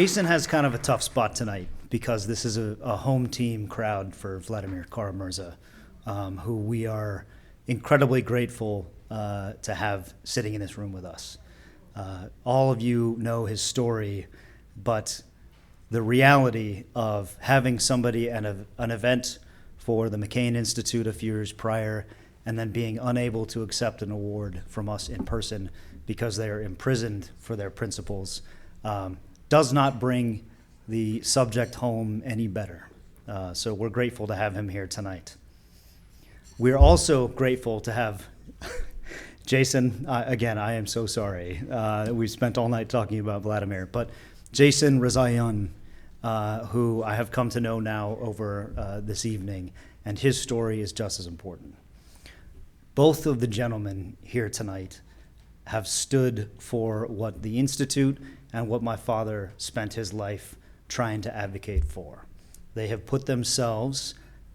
Jason has kind of a tough spot tonight because this is a home team crowd for Vladimir Kara-Murza, who we are incredibly grateful to have sitting in this room with us. All of you know his story, but the reality of having somebody at an event for the McCain Institute a few years prior and then being unable to accept an award from us in person because they are imprisoned for their principles does not bring the subject home any better. So we're grateful to have him here tonight. We're also grateful to have Jason. Again, I am so sorry. We spent all night talking about Vladimir, but Jason Rezaian, who I have come to know now over this evening, and his story is just as important. Both of the gentlemen here tonight have stood for what the Institute and what my father spent his life trying to advocate for. They have put themselves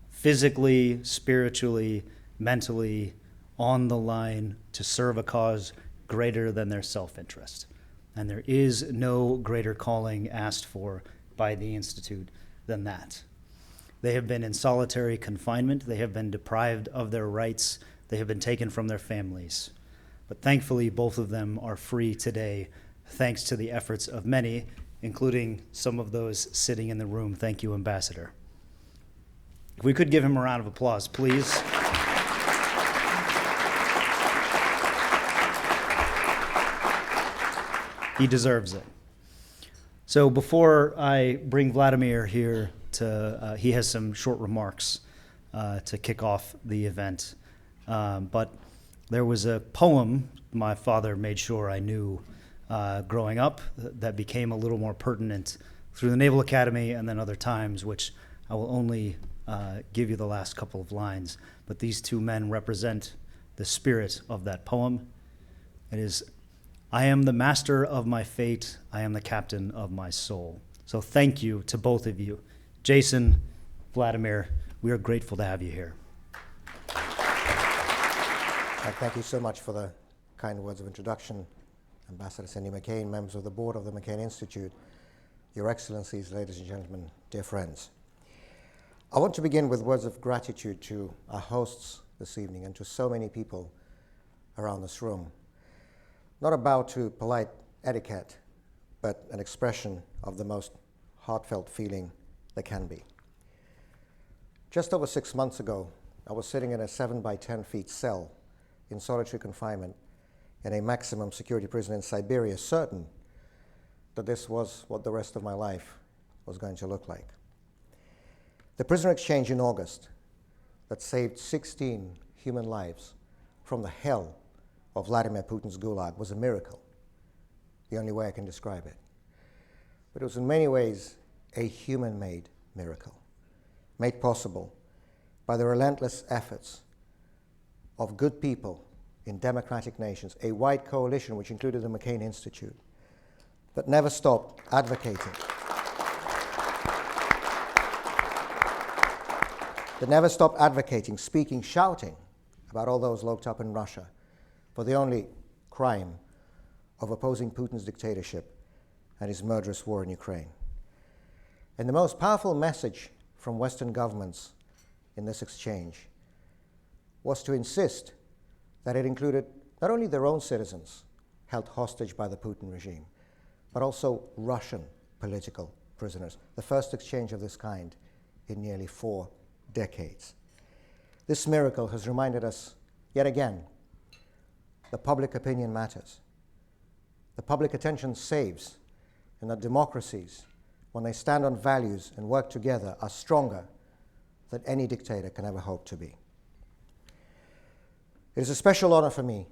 physically, spiritually, mentally on the line to serve a cause greater than their self-interest. And there is no greater calling asked for by the Institute than that. They have been in solitary confinement. They have been deprived of their rights. They have been taken from their families. But thankfully, both of them are free today, thanks to the efforts of many, including some of those sitting in the room. Thank you, Ambassador. If we could give him a round of applause, please. He deserves it. So before I bring Vladimir here he has some short remarks to kick off the event. But there was a poem my father made sure I knew growing up that became a little more pertinent through the Naval Academy and then other times, which I will only give you the last couple of lines. But these two men represent the spirit of that poem. It is, "I am the master of my fate. I am the captain of my soul." So thank you to both of you. Jason, Vladimir, we are grateful to have you here. Thank you so much for the kind words of introduction, Ambassador Cindy McCain, members of the board of the McCain Institute, Your Excellencies, ladies and gentlemen, dear friends. I want to begin with words of gratitude to our hosts this evening and to so many people around this room. Not a bow to polite etiquette, but an expression of the most heartfelt feeling there can be. Just over 6 months ago, I was sitting in a 7 by 10 feet cell in solitary confinement in a maximum security prison in Siberia, certain that this was what the rest of my life was going to look like. The prisoner exchange in August that saved 16 human lives from the hell of Vladimir Putin's gulag was a miracle, the only way I can describe it. But it was in many ways a human-made miracle, made possible by the relentless efforts of good people in democratic nations, a wide coalition which included the McCain Institute, that never stopped advocating. That never stopped advocating, speaking, shouting about all those locked up in Russia for the only crime of opposing Putin's dictatorship and his murderous war in Ukraine. And the most powerful message from Western governments in this exchange was to insist that it included not only their own citizens held hostage by the Putin regime, but also Russian political prisoners, the first exchange of this kind in nearly 4 decades. This miracle has reminded us, yet again, that public opinion matters. The public attention saves, and that democracies, when they stand on values and work together, are stronger than any dictator can ever hope to be. It is a special honor for me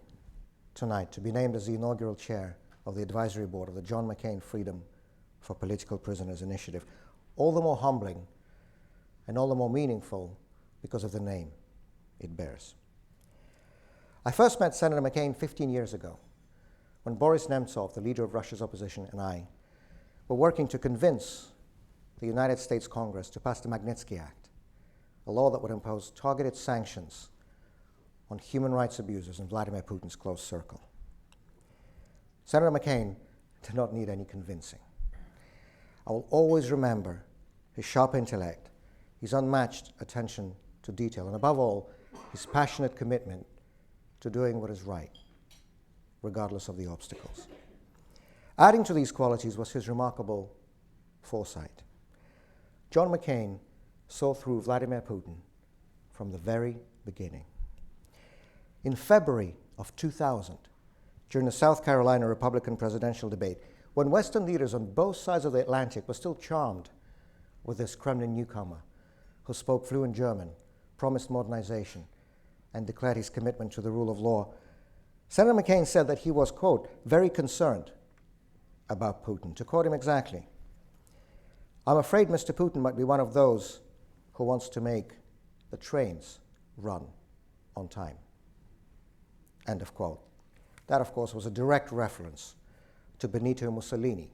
tonight to be named as the inaugural chair of the advisory board of the John McCain Freedom for Political Prisoners Initiative. All the more humbling and all the more meaningful because of the name it bears. I first met Senator McCain 15 years ago when Boris Nemtsov, the leader of Russia's opposition, and I were working to convince the United States Congress to pass the Magnitsky Act, a law that would impose targeted sanctions on human rights abusers in Vladimir Putin's close circle. Senator McCain did not need any convincing. I will always remember his sharp intellect, his unmatched attention to detail, and above all, his passionate commitment to doing what is right, regardless of the obstacles. Adding to these qualities was his remarkable foresight. John McCain saw through Vladimir Putin from the very beginning. In February of 2000, during the South Carolina Republican presidential debate, when Western leaders on both sides of the Atlantic were still charmed with this Kremlin newcomer who spoke fluent German, promised modernization, and declared his commitment to the rule of law, Senator McCain said that he was, quote, very concerned about Putin. To quote him exactly, "I'm afraid Mr. Putin might be one of those who wants to make the trains run on time." End of quote. That, of course, was a direct reference to Benito Mussolini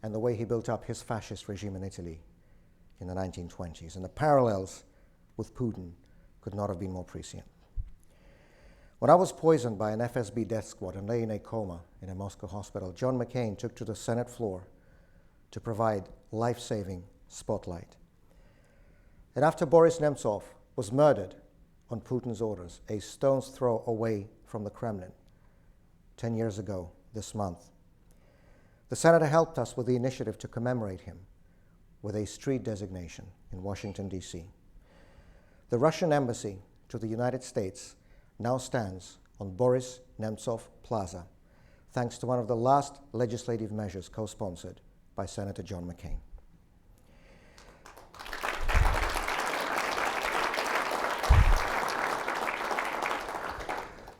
and the way he built up his fascist regime in Italy in the 1920s. And the parallels with Putin could not have been more prescient. When I was poisoned by an FSB death squad and lay in a coma in a Moscow hospital, John McCain took to the Senate floor to provide life-saving spotlight. And after Boris Nemtsov was murdered on Putin's orders, a stone's throw away from the Kremlin, 10 years ago this month, the senator helped us with the initiative to commemorate him with a street designation in Washington, D.C. The Russian embassy to the United States now stands on Boris Nemtsov Plaza, thanks to one of the last legislative measures co-sponsored by Senator John McCain.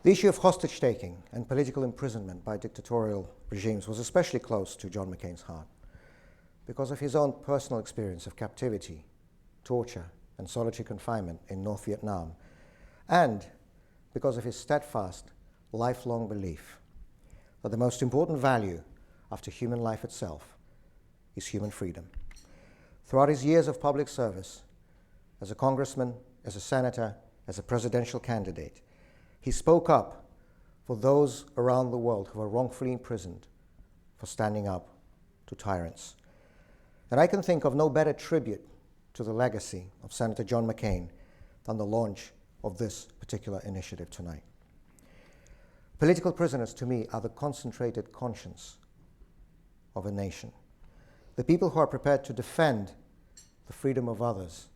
The issue of hostage-taking and political imprisonment by dictatorial regimes was especially close to John McCain's heart because of his own personal experience of captivity, torture, and solitary confinement in North Vietnam, and because of his steadfast, lifelong belief that the most important value after human life itself is human freedom. Throughout his years of public service, as a congressman, as a senator, as a presidential candidate, he spoke up for those around the world who were wrongfully imprisoned for standing up to tyrants. And I can think of no better tribute to the legacy of Senator John McCain than the launch of this particular initiative tonight. Political prisoners, to me, are the concentrated conscience of a nation. The people who are prepared to defend the freedom of others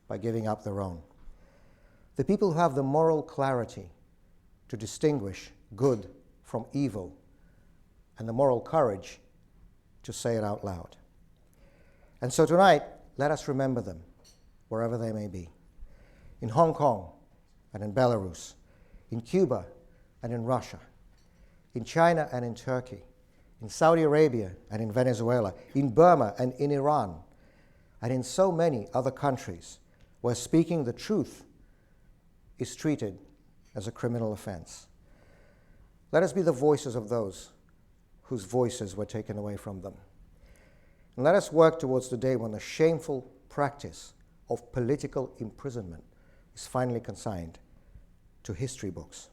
by giving up their own. The people who have the moral clarity to distinguish good from evil and the moral courage to say it out loud. And so tonight, let us remember them wherever they may be. In Hong Kong and in Belarus, in Cuba and in Russia, in China and in Turkey, in Saudi Arabia and in Venezuela, in Burma and in Iran, and in so many other countries where speaking the truth is treated as a criminal offense. Let us be the voices of those whose voices were taken away from them. And let us work towards the day when the shameful practice of political imprisonment is finally consigned to history books.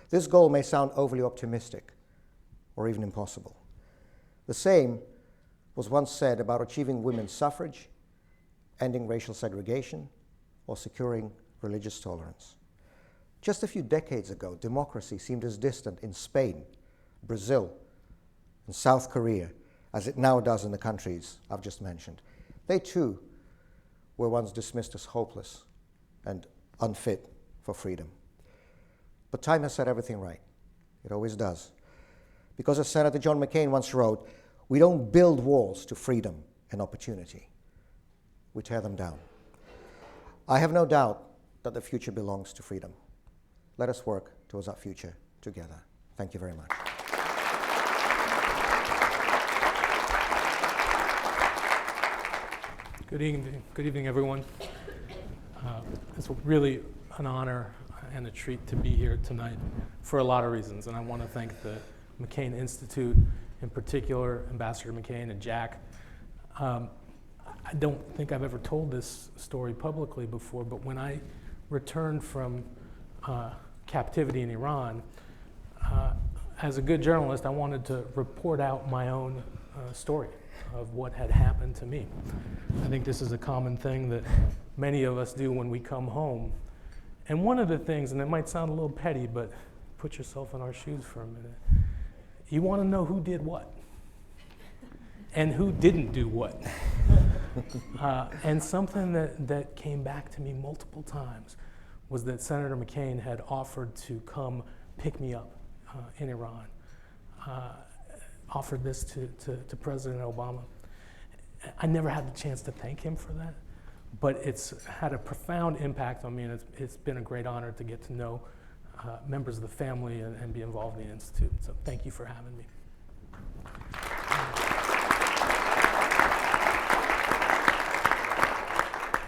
This goal may sound overly optimistic or even impossible. The same was once said about achieving women's suffrage, ending racial segregation, or securing religious tolerance. Just a few decades ago, democracy seemed as distant in Spain, Brazil, and South Korea as it now does in the countries I've just mentioned. They too were once dismissed as hopeless and unfit for freedom. But time has set everything right. It always does. Because as Senator John McCain once wrote, we don't build walls to freedom and opportunity. We tear them down. I have no doubt that the future belongs to freedom. Let us work towards that future together. Thank you very much. Good evening, everyone. It's really an honor and a treat to be here tonight for a lot of reasons, and I want to thank the McCain Institute, in particular, Ambassador McCain and Jack. I don't think I've ever told this story publicly before, but when I returned from captivity in Iran, as a good journalist, I wanted to report out my own story. of what had happened to me. I think this is a common thing that many of us do when we come home. And one of the things, and it might sound a little petty, but put yourself in our shoes for a minute. You want to know who did what and who didn't do what. And something that came back to me multiple times was that Senator McCain had offered to come pick me up in Iran, offered this to President Obama. I never had the chance to thank him for that, but it's had a profound impact on me, and it's been a great honor to get to know members of the family and be involved in the Institute. So thank you for having me.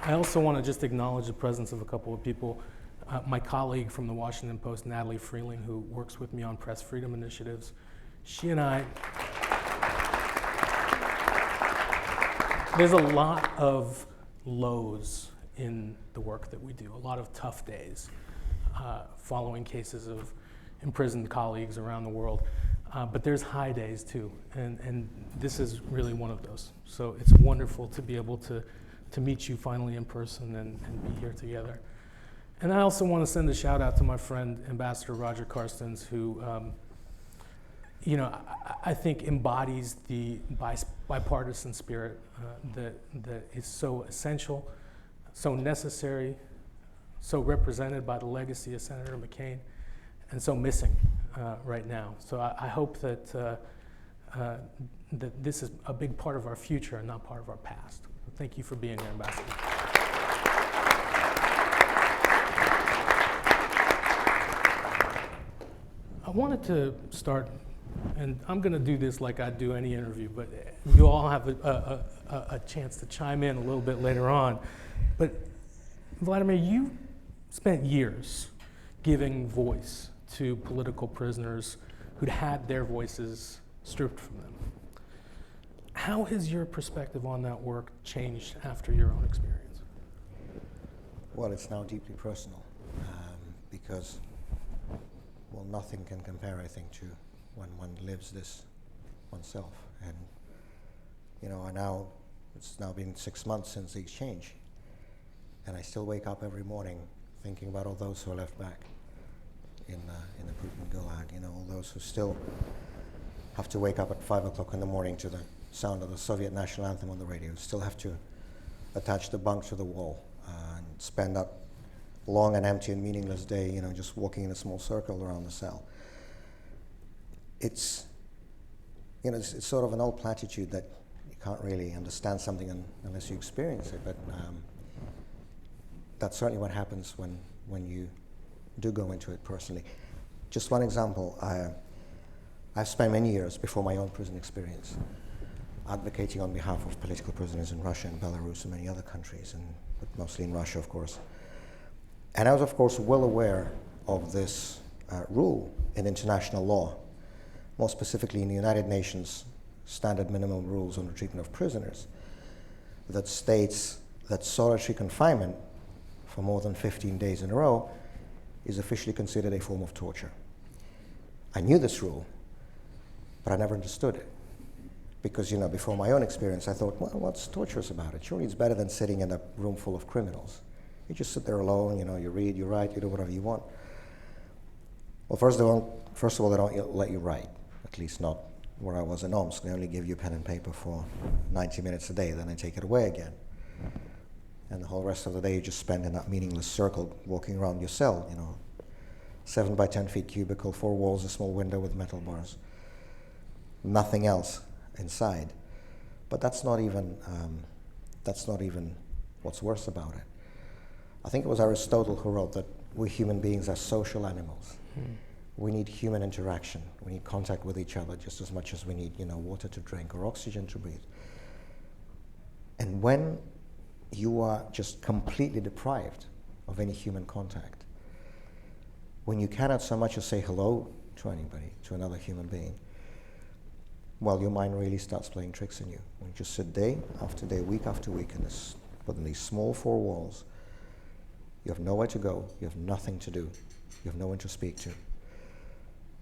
I also want to just acknowledge the presence of a couple of people. My colleague from the Washington Post, Natalie Freeling, who works with me on press freedom initiatives. She and I, there's a lot of lows in the work that we do, a lot of tough days following cases of imprisoned colleagues around the world. But there's high days too, and this is really one of those. So it's wonderful to be able to meet you finally in person and be here together. And I also want to send a shout out to my friend, Ambassador Roger Carstens, who I think embodies the bipartisan spirit that is so essential, so necessary, so represented by the legacy of Senator McCain, and so missing right now. So I hope that that this is a big part of our future and not part of our past. Thank you for being here, Ambassador. I wanted to start, and I'm going to do this like I do any interview, but you all have a chance to chime in a little bit later on. But Vladimir, you spent years giving voice to political prisoners who'd had their voices stripped from them. How has your perspective on that work changed after your own experience? Well, it's now deeply personal because, well, nothing can compare, I think, to when one lives this oneself. And, it's now been 6 months since the exchange, and I still wake up every morning thinking about all those who are left back in the Putin Gulag, all those who still have to wake up at 5 o'clock in the morning to the sound of the Soviet national anthem on the radio, still have to attach the bunk to the wall and spend that long and empty and meaningless day, just walking in a small circle around the cell. It's sort of an old platitude that you can't really understand something unless you experience it, but that's certainly what happens when you do go into it personally. Just one example, I've spent many years before my own prison experience advocating on behalf of political prisoners in Russia and Belarus and many other countries, but mostly in Russia, of course. And I was, of course, well aware of this rule in international law, more specifically in the United Nations Standard Minimum Rules on the Treatment of Prisoners, that states that solitary confinement for more than 15 days in a row is officially considered a form of torture. I knew this rule, but I never understood it. Because, before my own experience, I thought, well, what's torturous about it? Surely it's better than sitting in a room full of criminals. You just sit there alone, you read, you write, you do whatever you want. Well, first of all, they don't let you write, at least not where I was in Omsk. They only give you pen and paper for 90 minutes a day, then they take it away again. And the whole rest of the day you just spend in that meaningless circle walking around your cell, 7 by 10 feet cubicle, 4 walls, a small window with metal bars. Nothing else inside. But that's not even what's worse about it. I think it was Aristotle who wrote that we human beings are social animals. We need human interaction. We need contact with each other just as much as we need, water to drink or oxygen to breathe. And when you are just completely deprived of any human contact, when you cannot so much as say hello to anybody, to another human being, well, your mind really starts playing tricks on you. When you just sit day after day, week after week, within these small 4 walls, you have nowhere to go, you have nothing to do, you have no one to speak to.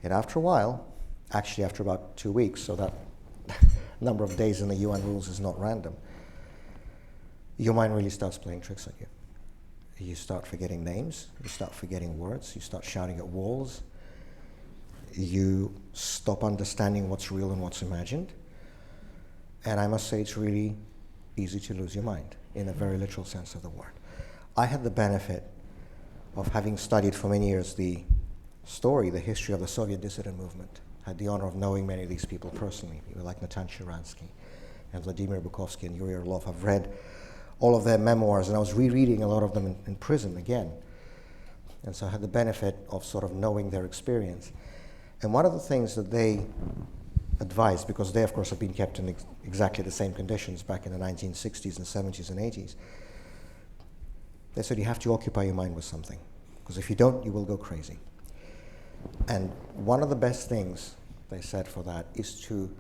And after a while, actually after about 2 weeks, so that number of days in the UN rules is not random, your mind really starts playing tricks on you. You start forgetting names, you start forgetting words, you start shouting at walls, you stop understanding what's real and what's imagined. And I must say it's really easy to lose your mind, in a very literal sense of the word. I had the benefit of having studied for many years the history of the Soviet dissident movement. I had the honor of knowing many of these people personally, people like Natan Sharansky and Vladimir Bukovsky and Yuri Orlov. I've read all of their memoirs, and I was rereading a lot of them in prison again. And so I had the benefit of sort of knowing their experience. And one of the things that they advised, because they, of course, have been kept in exactly the same conditions back in the 1960s and 70s and 80s, they said you have to occupy your mind with something, because if you don't, you will go crazy. And one of the best things, they said, for that is to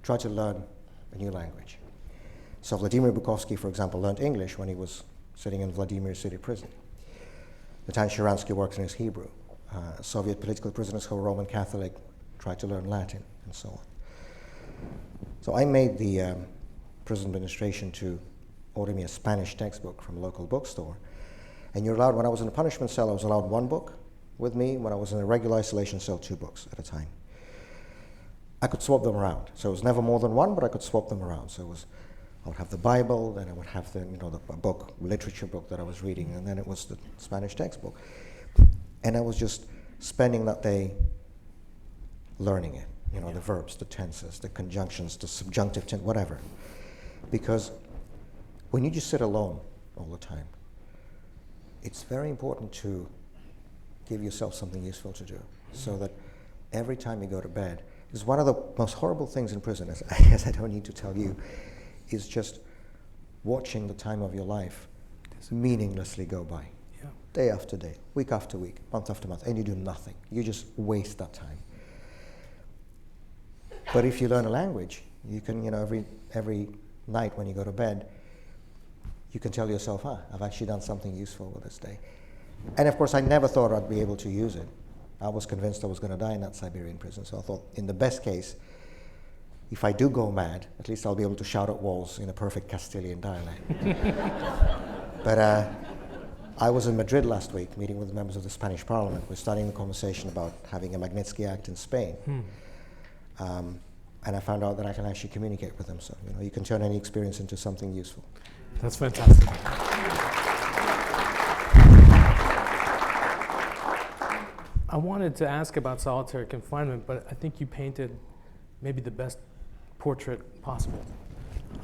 try to learn a new language. So Vladimir Bukovsky, for example, learned English when he was sitting in Vladimir City prison. Natan Sharansky worked in his Hebrew. Soviet political prisoners who were Roman Catholic tried to learn Latin, and so on. So I made the prison administration to order me a Spanish textbook from a local bookstore. And you're allowed, when I was in a punishment cell, I was allowed one book with me. When I was in a regular isolation cell, 2 books at a time. I could swap them around. So it was never more than one, but I could swap them around. So I would have the Bible, then I would have the literature book that I was reading, and then it was the Spanish textbook. And I was just spending that day learning it, the verbs, the tenses, the conjunctions, the subjunctive tense, whatever. Because when you just sit alone all the time, it's very important to give yourself something useful to do, so that every time you go to bed, because one of the most horrible things in prison, as I guess I don't need to tell you, is just watching the time of your life meaninglessly go by. Yeah. Day after day, week after week, month after month, and you do nothing. You just waste that time. But if you learn a language, you can, every night when you go to bed, you can tell yourself, I've actually done something useful with this day. And of course, I never thought I'd be able to use it. I was convinced I was going to die in that Siberian prison, so I thought, in the best case, if I do go mad, at least I'll be able to shout at walls in a perfect Castilian dialect. But I was in Madrid last week, meeting with members of the Spanish Parliament. We're starting the conversation about having a Magnitsky Act in Spain. And I found out that I can actually communicate with them. So, you can turn any experience into something useful. That's fantastic. I wanted to ask about solitary confinement, but I think you painted maybe the best portrait possible.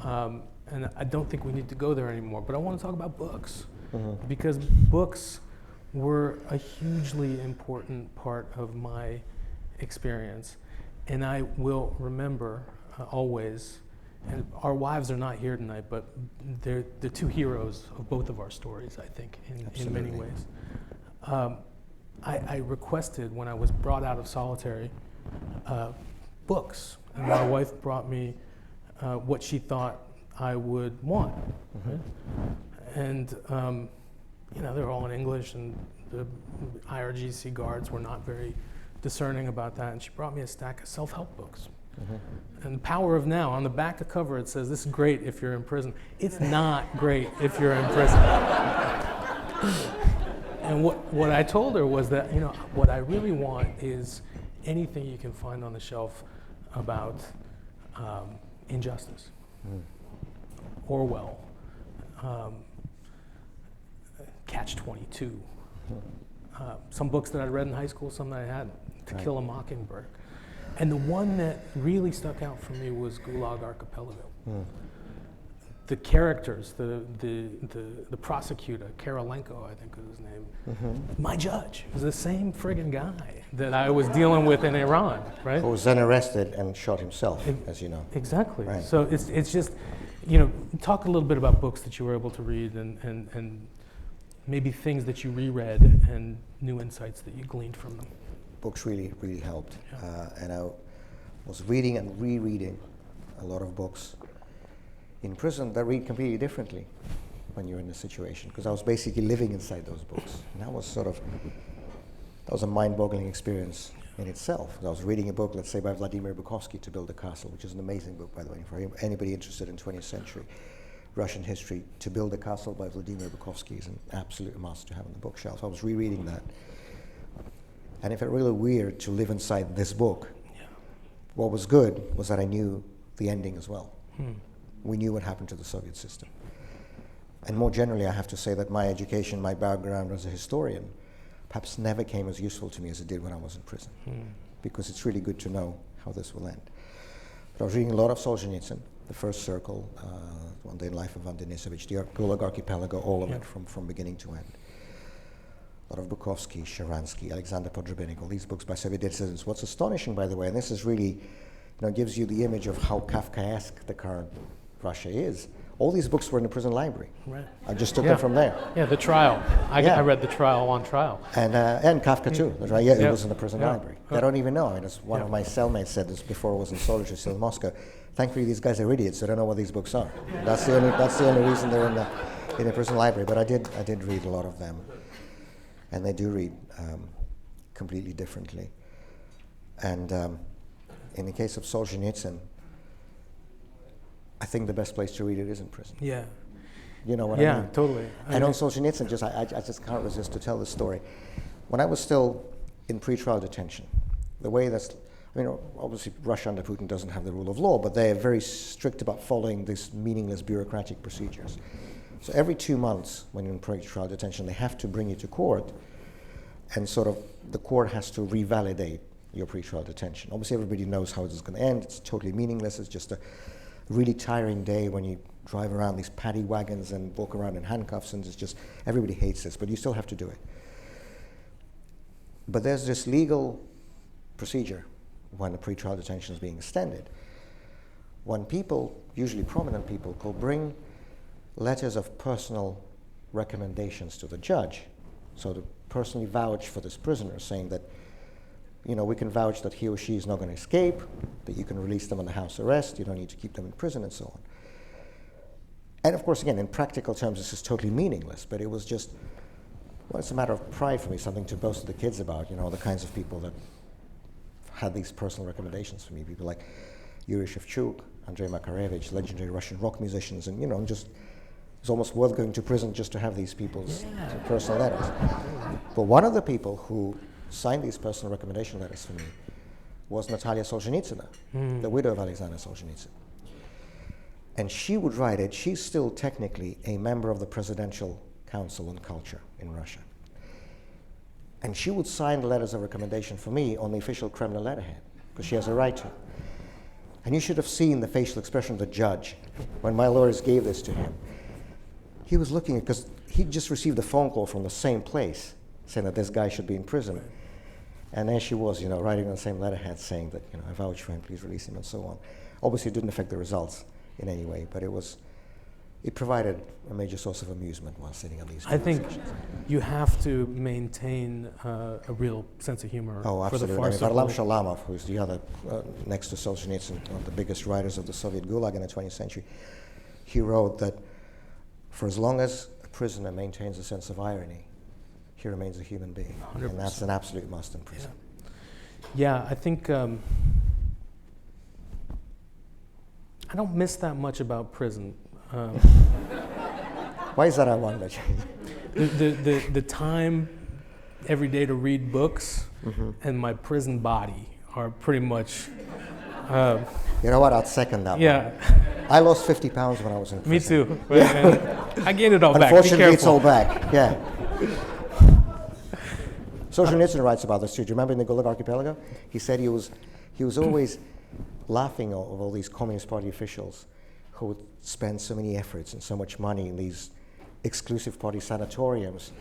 And I don't think we need to go there anymore, but I want to talk about books. Because books were a hugely important part of my experience. And I will remember always, and our wives are not here tonight, but they're the 2 heroes of both of our stories, I think, in many ways. I requested, when I was brought out of solitary, books. And my wife brought me what she thought I would want. Right? And they were all in English, and the IRGC guards were not very discerning about that. And she brought me a stack of self-help books. And The Power of Now. On the back of cover, it says, "This is great if you're in prison." It's not great if you're in prison. And what I told her was that, what I really want is anything you can find on the shelf about injustice, Orwell, Catch-22, some books that I read in high school, some that I hadn't, To Kill a Mockingbird. And the one that really stuck out for me was Gulag Archipelago. The characters, the prosecutor, Korolenko, I think was his name, my judge was the same friggin' guy that I was dealing with in Iran, right? Who was then arrested and shot himself, as you know. Exactly. Right. So it's just, talk a little bit about books that you were able to read and maybe things that you reread and new insights that you gleaned from them. Books really, really helped. And I was reading and rereading a lot of books in prison that read completely differently when you're in a situation, because I was basically living inside those books. And that was a mind-boggling experience in itself. I was reading a book, let's say, by Vladimir Bukovsky, To Build a Castle, which is an amazing book, by the way, for anybody interested in 20th century Russian history. To Build a Castle by Vladimir Bukovsky is an absolute must to have on the bookshelf. I was rereading that. And it felt really weird to live inside this book. Yeah. What was good was that I knew the ending as well. We knew what happened to the Soviet system. And more generally, I have to say that my education, my background as a historian, perhaps never came as useful to me as it did when I was in prison. Because it's really good to know how this will end. But I was reading a lot of Solzhenitsyn, The First Circle, One Day in Life of Ivan Denisovich, the Gulag Archipelago, all of it from beginning to end. A lot of Bukovsky, Sharansky, Alexander Podrobinnik, all these books by Soviet dissidents. What's astonishing, by the way, and this is really, gives you the image of how Kafkaesque the current Russia is. All these books were in the prison library. Right. I just took them from there. Yeah, the trial. I read the trial on trial. And Kafka too. Right? Yeah, it was in the prison library. Yeah. I don't even know. I mean, one of my cellmates said this before I was in soldier still in Moscow. Thankfully, these guys are idiots. They don't know what these books are. That's the only reason they're in the prison library. But I did read a lot of them, and they do read completely differently. And in the case of Solzhenitsyn, I think the best place to read it is in prison. Yeah. You know what I mean? Yeah, totally. And on Solzhenitsyn, I just can't resist to tell the story. When I was still in pretrial detention, the way obviously Russia under Putin doesn't have the rule of law, but they're very strict about following these meaningless bureaucratic procedures. So every 2 months, when you're in pretrial detention, they have to bring you to court, and sort of the court has to revalidate your pretrial detention. Obviously, everybody knows how this is going to end. It's totally meaningless. It's just a really tiring day when you drive around these paddy wagons and walk around in handcuffs, and it's just, everybody hates this, but you still have to do it. But there's this legal procedure when the pretrial detention is being extended. When people, usually prominent people, will bring letters of personal recommendations to the judge, so to personally vouch for this prisoner, saying that, we can vouch that he or she is not going to escape, that you can release them on the house arrest, you don't need to keep them in prison, and so on. And of course, again, in practical terms, this is totally meaningless, but it was just, it's a matter of pride for me, something to boast to the kids about, the kinds of people that had these personal recommendations for me, people like Yuri Shevchuk, Andrei Makarevich, legendary Russian rock musicians, and just, it's almost worth going to prison just to have these people's personal letters. But one of the people who signed these personal recommendation letters for me was Natalia Solzhenitsyn, the widow of Alexander Solzhenitsyn. And she would write it. She's still technically a member of the Presidential Council on Culture in Russia. And she would sign the letters of recommendation for me on the official Kremlin letterhead, because she has a right to. And you should have seen the facial expression of the judge when my lawyers gave this to him. He was looking at, because he just received a phone call from the same place saying that this guy should be in prison. And there she was, writing on the same letterhead saying that, I vouch for him, please release him, and so on. Obviously, it didn't affect the results in any way, but it provided a major source of amusement while sitting on these conversations. I think you have to maintain a real sense of humor for the farce. Varlam Shalamov, who's the other, next to Solzhenitsyn, one of the biggest writers of the Soviet Gulag in the 20th century, he wrote that for as long as a prisoner maintains a sense of irony, he remains a human being. 100%. And that's an absolute must in prison. Yeah, I think I don't miss that much about prison. Why is that, I wonder? the time every day to read books and my prison body are pretty much... you know what, I'd second that one. I lost 50 pounds when I was in prison. Me too. I gained it all back. Unfortunately, it's all back, yeah. Solzhenitsyn writes about this too. Do you remember in the Gulag Archipelago? He said he was always laughing at all these Communist Party officials who would spend so many efforts and so much money in these exclusive party sanatoriums,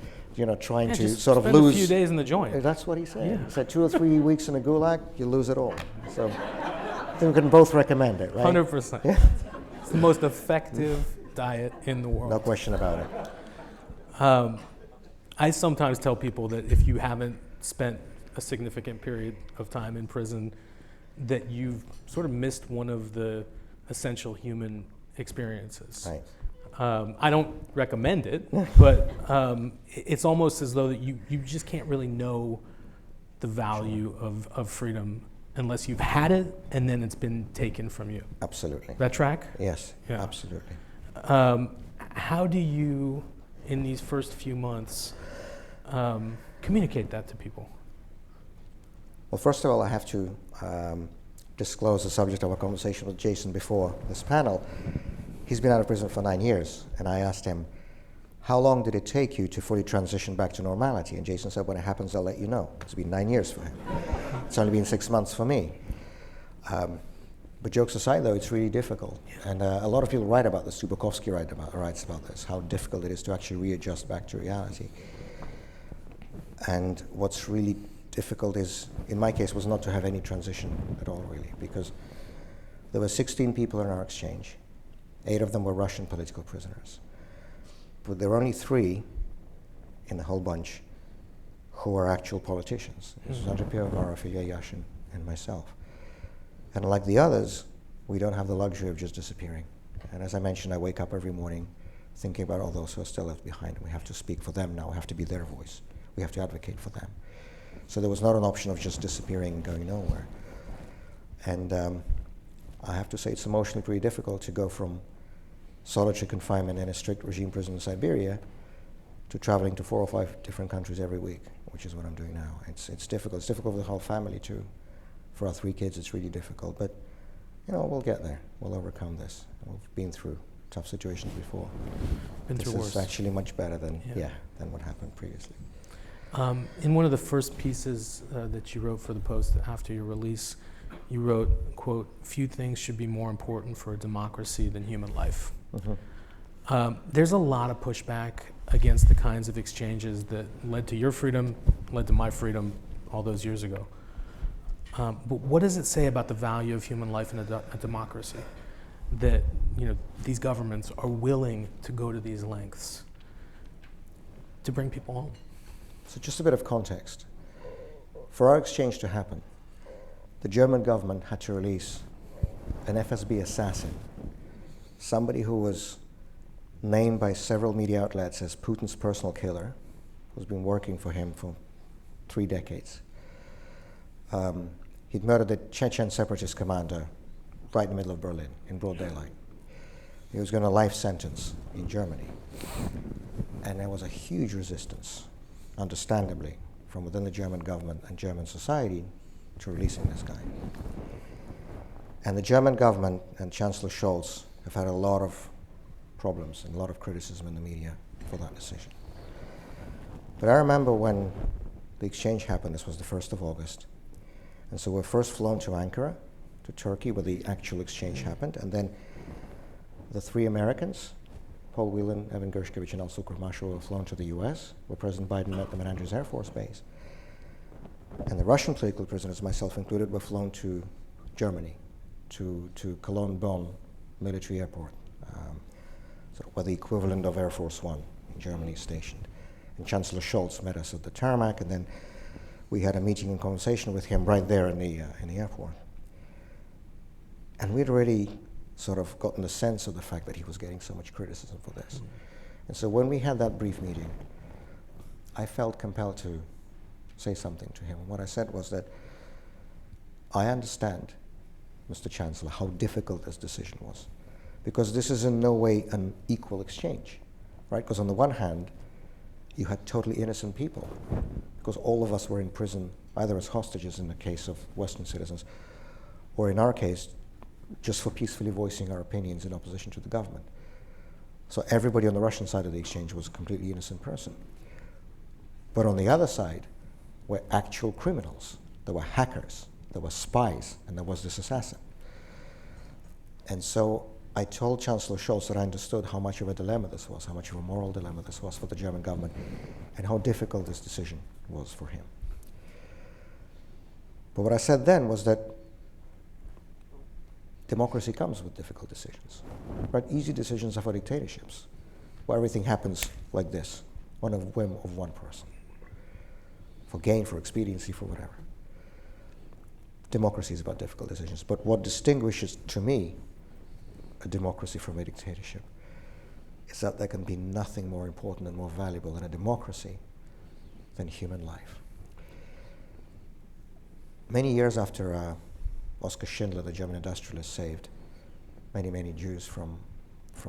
trying to sort of lose. A few days in the joint. That's what he said. Yeah. He said 2 or 3 weeks in a Gulag, you lose it all. So I think we can both recommend it, right? 100%. Yeah. It's the most effective diet in the world. No question about it. I sometimes tell people that if you haven't spent a significant period of time in prison, that you've sort of missed one of the essential human experiences. Right. I don't recommend it, but it's almost as though that you just can't really know the value of freedom unless you've had it and then it's been taken from you. Absolutely. That track? Yes, Yeah. absolutely. How do you, in these first few months, communicate that to people? Well, first of all, I have to disclose the subject of our conversation with Jason before this panel. He's been out of prison for 9 years, and I asked him, how long did it take you to fully transition back to normality? And Jason said, when it happens, I'll let you know. It's been 9 years for him. It's only been 6 months for me. But jokes aside, though, it's really difficult. And a lot of people write about this. Subakovsky writes about this, how difficult it is to actually readjust back to reality. And what's really difficult is, in my case, was not to have any transition at all, really, because there were 16 people in our exchange. 8 of them were Russian political prisoners. But there were only 3 in the whole bunch who are actual politicians. It was Andrei Pivovarov, Ilya Yashin, and myself. And like the others, we don't have the luxury of just disappearing. And as I mentioned, I wake up every morning thinking about all those who are still left behind. We have to speak for them now. We have to be their voice. We have to advocate for them. So there was not an option of just disappearing and going nowhere. And I have to say it's emotionally pretty difficult to go from solitary confinement in a strict regime prison in Siberia to traveling to 4 or 5 different countries every week, which is what I'm doing now. It's difficult. It's difficult for the whole family too. For our 3 kids, it's really difficult. But you know, we'll get there. We'll overcome this. We've been through tough situations before. This is actually much better than than what happened previously. In one of the first pieces that you wrote for the Post after your release, you wrote, quote, "Few things should be more important for a democracy than human life." Mm-hmm. There's a lot of pushback against the kinds of exchanges that led to your freedom, led to my freedom all those years ago. But what does it say about the value of human life in a democracy that, you know, these governments are willing to go to these lengths to bring people home? So just a bit of context. For our exchange to happen, the German government had to release an FSB assassin, somebody who was named by several media outlets as Putin's personal killer, who's been working for him for 3 decades. He'd murdered the Chechen separatist commander right in the middle of Berlin, in broad daylight. He was given a life sentence in Germany. And there was a huge resistance, understandably, from within the German government and German society to releasing this guy. And the German government and Chancellor Scholz have had a lot of problems and a lot of criticism in the media for that decision. But I remember when the exchange happened, this was the 1st of August, and so we're first flown to Ankara, to Turkey, where the actual exchange happened, and then the 3 Americans, Paul Whelan, Evan Gershkovich, and also Kurmashev, were flown to the US, where President Biden met them at Andrews Air Force Base. And the Russian political prisoners, myself included, were flown to Germany, to Cologne-Bonn military airport, sort of where the equivalent of Air Force One in Germany is stationed. And Chancellor Scholz met us at the tarmac, and then we had a meeting and conversation with him right there in the airport. And we'd already sort of gotten a sense of the fact that he was getting so much criticism for this. Mm-hmm. And so when we had that brief meeting, I felt compelled to say something to him. And what I said was that I understand, Mr. Chancellor, how difficult this decision was, because this is in no way an equal exchange, right? Because on the one hand, you had totally innocent people, because all of us were in prison either as hostages in the case of Western citizens, or in our case, just for peacefully voicing our opinions in opposition to the government. So everybody on the Russian side of the exchange was a completely innocent person. But on the other side were actual criminals. There were hackers, there were spies, and there was this assassin. And so I told Chancellor Scholz that I understood how much of a dilemma this was, how much of a moral dilemma this was for the German government, and how difficult this decision was for him. But what I said then was that democracy comes with difficult decisions, right? Easy decisions are for dictatorships, where everything happens like this, on a whim of one person, for gain, for expediency, for whatever. Democracy is about difficult decisions. But what distinguishes, to me, a democracy from a dictatorship is that there can be nothing more important and more valuable in a democracy than human life. many years after Oskar Schindler, the German industrialist, saved many Jews from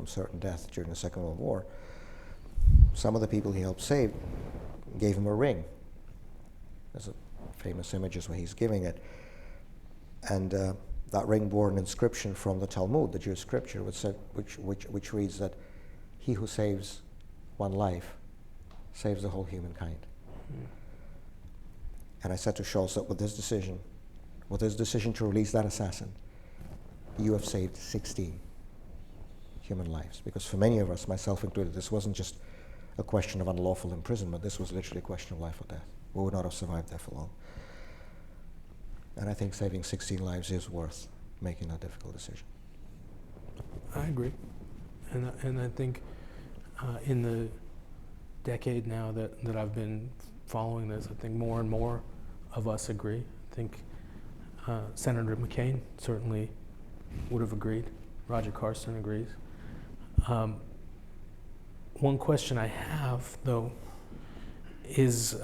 certain death during the Second World War, some of the people he helped save gave him a ring. There's a famous images where he's giving it. And that ring bore an inscription from the Talmud, the Jewish scripture, which reads that he who saves one life saves the whole humankind. Mm. And I said to Scholz that with this decision to release that assassin, you have saved 16 human lives. Because for many of us, myself included, this wasn't just a question of unlawful imprisonment, this was literally a question of life or death. We would not have survived there for long. And I think saving 16 lives is worth making that difficult decision. I agree. And I think in the decade now that I've been following this, I think more and more of us agree. I think Senator McCain certainly would have agreed. Roger Carson agrees. One question I have, though, is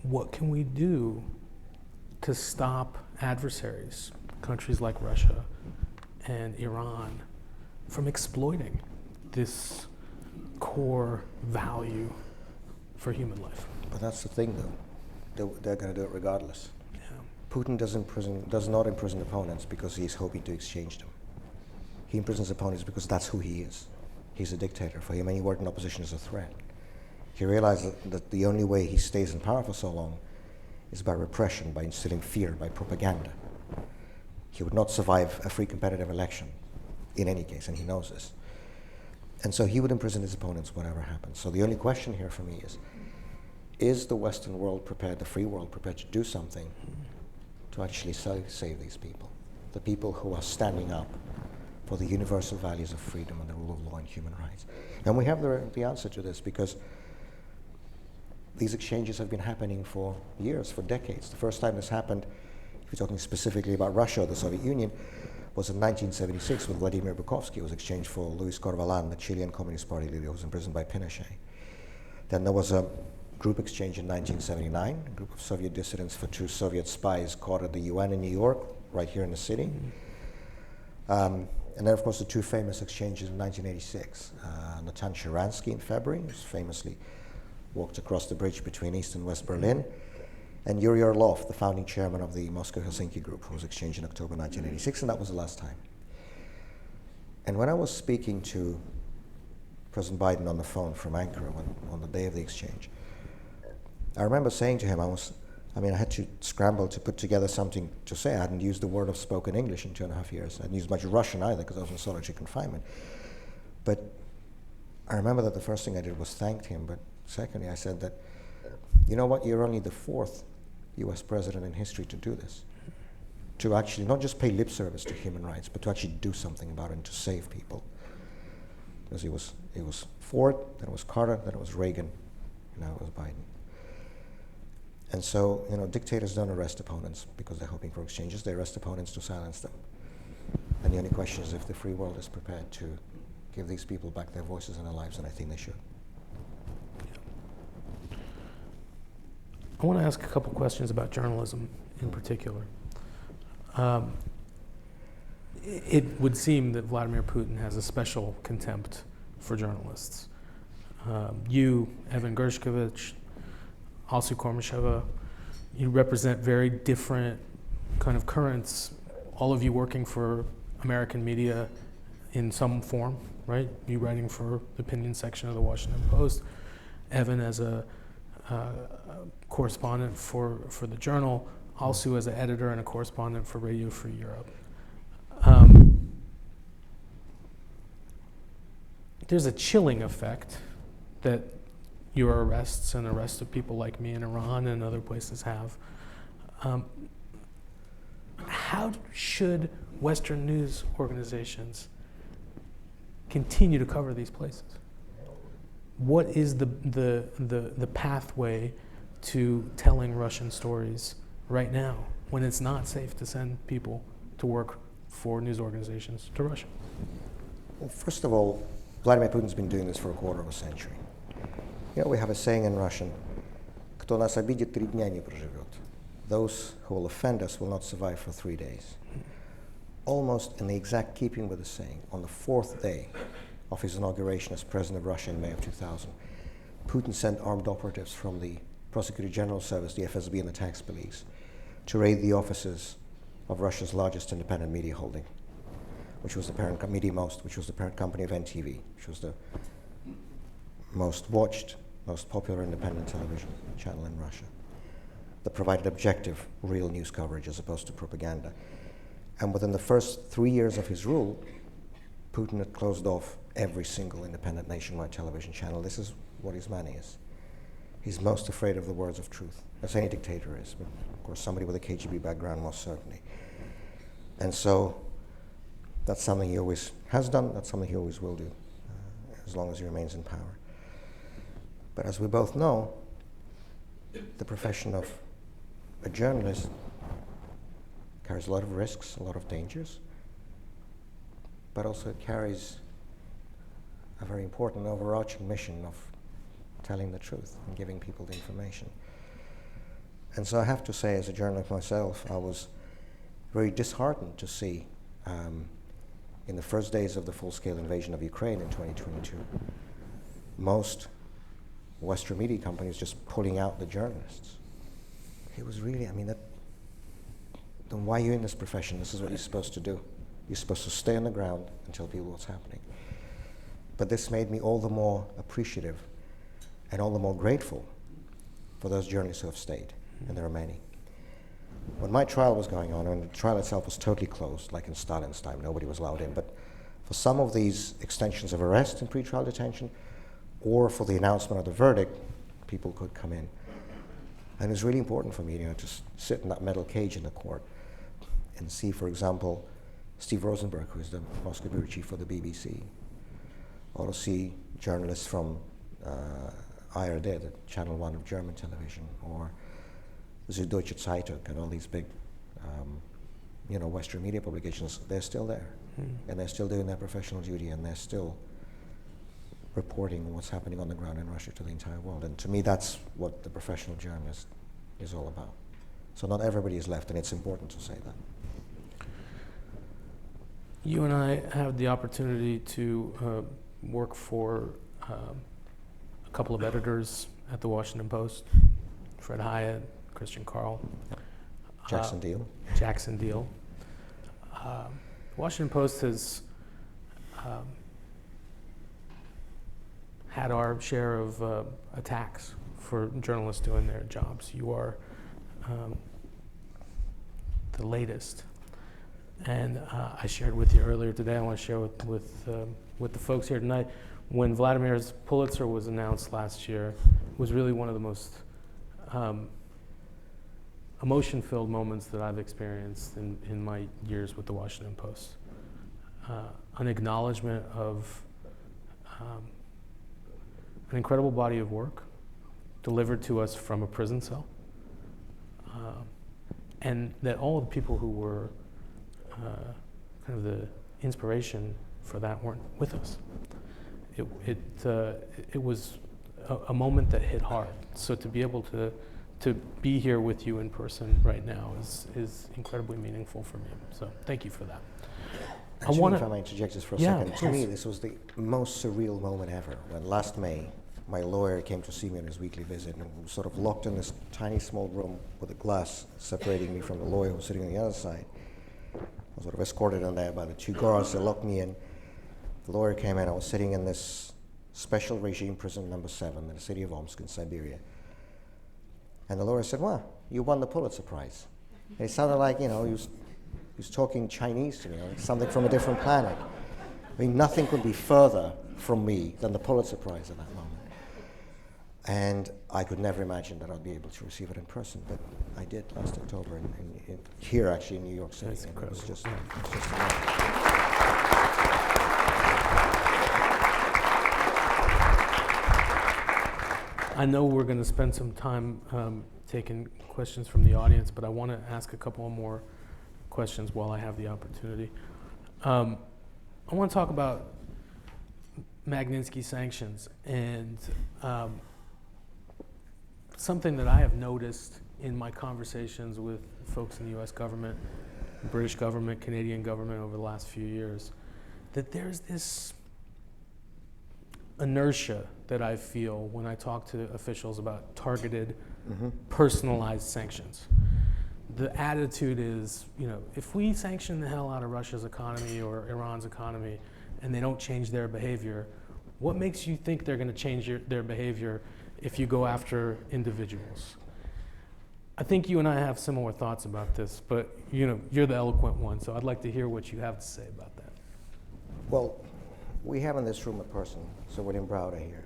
what can we do to stop adversaries, countries like Russia and Iran, from exploiting this core value for human life? But that's the thing, though. They're going to do it regardless. Yeah. Putin does not imprison opponents because he's hoping to exchange them. He imprisons opponents because that's who he is. He's a dictator. For him, any word in opposition is a threat. He realized that the only way he stays in power for so long is by repression, by instilling fear, by propaganda. He would not survive a free competitive election in any case, and he knows this. And so he would imprison his opponents whatever happens. So the only question here for me is the Western world prepared, the free world prepared to do something to actually save these people, the people who are standing up for the universal values of freedom and the rule of law and human rights? And we have the answer to this because these exchanges have been happening for years, for decades. The first time this happened, if you're talking specifically about Russia or the Soviet Union, was in 1976 with Vladimir Bukovsky. It was exchanged for Luis Corvalán, the Chilean Communist Party leader who was imprisoned by Pinochet. Then there was a group exchange in 1979, a group of Soviet dissidents for 2 Soviet spies caught at the UN in New York, right here in the city. And then, of course, the 2 famous exchanges in 1986. Natan Sharansky in February, who famously walked across the bridge between East and West Berlin, and Yuri Orlov, the founding chairman of the Moscow-Helsinki group, who was exchanged in October 1986, and that was the last time. And when I was speaking to President Biden on the phone from Ankara on the day of the exchange, I remember saying to him, I had to scramble to put together something to say. I hadn't used the word of spoken English in 2.5 years. I hadn't used much Russian either because I was in solitary confinement. But I remember that the first thing I did was thank him, but secondly I said that, you know what, you're only the 4th US president in history to do this. To actually not just pay lip service to human rights, but to actually do something about it and to save people. Because it was Ford, then it was Carter, then it was Reagan, and now it was Biden. And so, dictators don't arrest opponents because they're hoping for exchanges. They arrest opponents to silence them. And the only question is if the free world is prepared to give these people back their voices and their lives, and I think they should. I want to ask a couple questions about journalism in particular. It would seem that Vladimir Putin has a special contempt for journalists. You, Evan Gershkovich, Alsu Kormasheva, you represent very different kind of currents, all of you working for American media in some form, right? You writing for the opinion section of the Washington Post, Evan as a correspondent for the Journal, Alsu as an editor and a correspondent for Radio Free Europe. There's a chilling effect that your arrests and arrests of people like me in Iran and other places have. How should Western news organizations continue to cover these places? What is the pathway to telling Russian stories right now when it's not safe to send people to work for news organizations to Russia? Well, first of all, Vladimir Putin's been doing this for a quarter of a century. We have a saying in Russian, Кто нас обидит, 3 дня не проживет. Those who will offend us will not survive for 3 days. Almost in the exact keeping with the saying, on the 4th day of his inauguration as president of Russia in May of 2000, Putin sent armed operatives from the Prosecutor General Service, the FSB, and the tax police to raid the offices of Russia's largest independent media holding, which was the parent Media Most, which was the parent company of NTV, which was the most watched, most popular independent television channel in Russia, that provided objective, real news coverage as opposed to propaganda. And within the first 3 years of his rule, Putin had closed off every single independent nationwide television channel. This is what his man is. He's most afraid of the words of truth, as any dictator is, but of course somebody with a KGB background most certainly. And so that's something he always has done, that's something he always will do, as long as he remains in power. But as we both know, the profession of a journalist carries a lot of risks, a lot of dangers, but also it carries a very important overarching mission of telling the truth and giving people the information. And so I have to say, as a journalist myself, I was very disheartened to see in the first days of the full-scale invasion of Ukraine in 2022, most Western media companies just pulling out the journalists. It was really, I mean, then why are you in this profession? This is what you're supposed to do. You're supposed to stay on the ground and tell people what's happening. But this made me all the more appreciative and all the more grateful for those journalists who have stayed, and there are many. When my trial was going on, and the trial itself was totally closed, like in Stalin's time, nobody was allowed in, but for some of these extensions of arrest and pretrial detention, or for the announcement of the verdict, people could come in. And it was really important for me, to sit in that metal cage in the court and see, for example, Steve Rosenberg, who is the Moscow bureau chief for the BBC, or to see journalists from ARD, the Channel 1 of German television, or Süddeutsche Zeitung, and all these big, Western media publications. They're still there, and they're still doing their professional duty, and they're still reporting what's happening on the ground in Russia to the entire world. And to me, that's what the professional journalist is all about. So not everybody is left, and it's important to say that. You and I have the opportunity to work for a couple of editors at the Washington Post, Fred Hyatt, Christian Karl. Jackson Deal. Jackson Deal. Washington Post has had our share of attacks for journalists doing their jobs. You are the latest. And I shared with you earlier today, I want to share with the folks here tonight, when Vladimir's Pulitzer was announced last year, it was really one of the most emotion-filled moments that I've experienced in my years with the Washington Post. An acknowledgement of an incredible body of work delivered to us from a prison cell, and that all of the people who were kind of the inspiration for that weren't with us. It was a moment that hit hard. So to be able to be here with you in person right now is incredibly meaningful for me. So thank you for that. Actually, if I might interject just for a second, of to course. me this was the most surreal moment ever, when last May my lawyer came to see me on his weekly visit, and we were sort of locked in this tiny small room with a glass separating me from the lawyer who was sitting on the other side. I was sort of escorted in there by the 2 guards that locked me in. The lawyer came in. I was sitting in this special regime prison number 7 in the city of Omsk in Siberia. And the lawyer said, "Well, you won the Pulitzer Prize." And it sounded like, he was talking Chinese to me, like something from a different planet. I mean, nothing could be further from me than the Pulitzer Prize at that moment. And I could never imagine that I'd be able to receive it in person, but I did last October here, actually, in New York City. That's incredible. It was just amazing. I know we're going to spend some time taking questions from the audience, but I want to ask a couple more questions while I have the opportunity. I want to talk about Magnitsky sanctions and something that I have noticed in my conversations with folks in the US government, British government, Canadian government over the last few years, that there's this inertia that I feel when I talk to officials about targeted, personalized sanctions. The attitude is, if we sanction the hell out of Russia's economy or Iran's economy and they don't change their behavior, what makes you think they're going to change their behavior if you go after individuals? I think you and I have similar thoughts about this, but you're the eloquent one, so I'd like to hear what you have to say about that. Well, we have in this room a person, Sir William Browder here,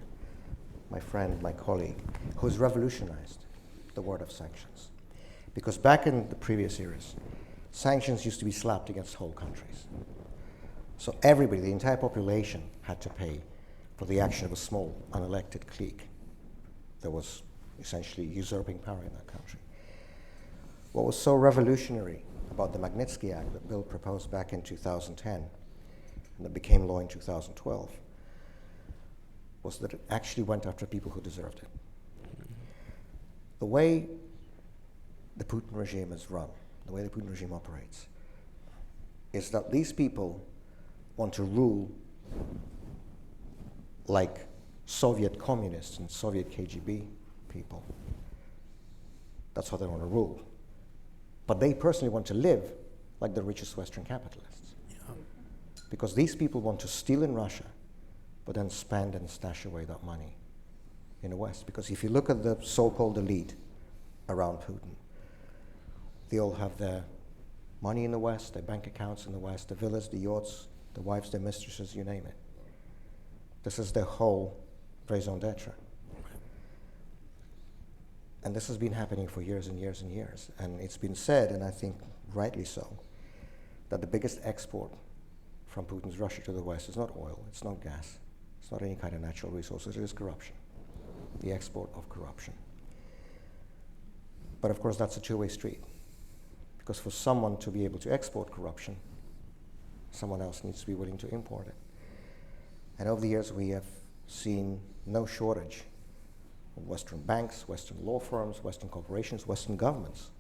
my friend, my colleague, who's revolutionized the word of sanctions. Because back in the previous eras, sanctions used to be slapped against whole countries. So everybody, the entire population, had to pay for the action of a small, unelected clique that was essentially usurping power in that country. What was so revolutionary about the Magnitsky Act, the bill proposed back in 2010, and that became law in 2012, was that it actually went after people who deserved it. The way the Putin regime is run, the way the Putin regime operates, is that these people want to rule like Soviet communists and Soviet KGB people. That's how they want to rule. But they personally want to live like the richest Western capitalists. Yeah. Because these people want to steal in Russia, but then spend and stash away that money in the West. Because if you look at the so-called elite around Putin, they all have their money in the West, their bank accounts in the West, the villas, the yachts, the wives, their mistresses, you name it. This is their whole raison d'etre. And this has been happening for years and years and years. And it's been said, and I think rightly so, that the biggest export from Putin's Russia to the West is not oil, it's not gas, it's not any kind of natural resource, it is corruption, the export of corruption. But of course that's a two-way street, because for someone to be able to export corruption, someone else needs to be willing to import it. And over the years we have seen no shortage of Western banks, Western law firms, Western corporations, Western governments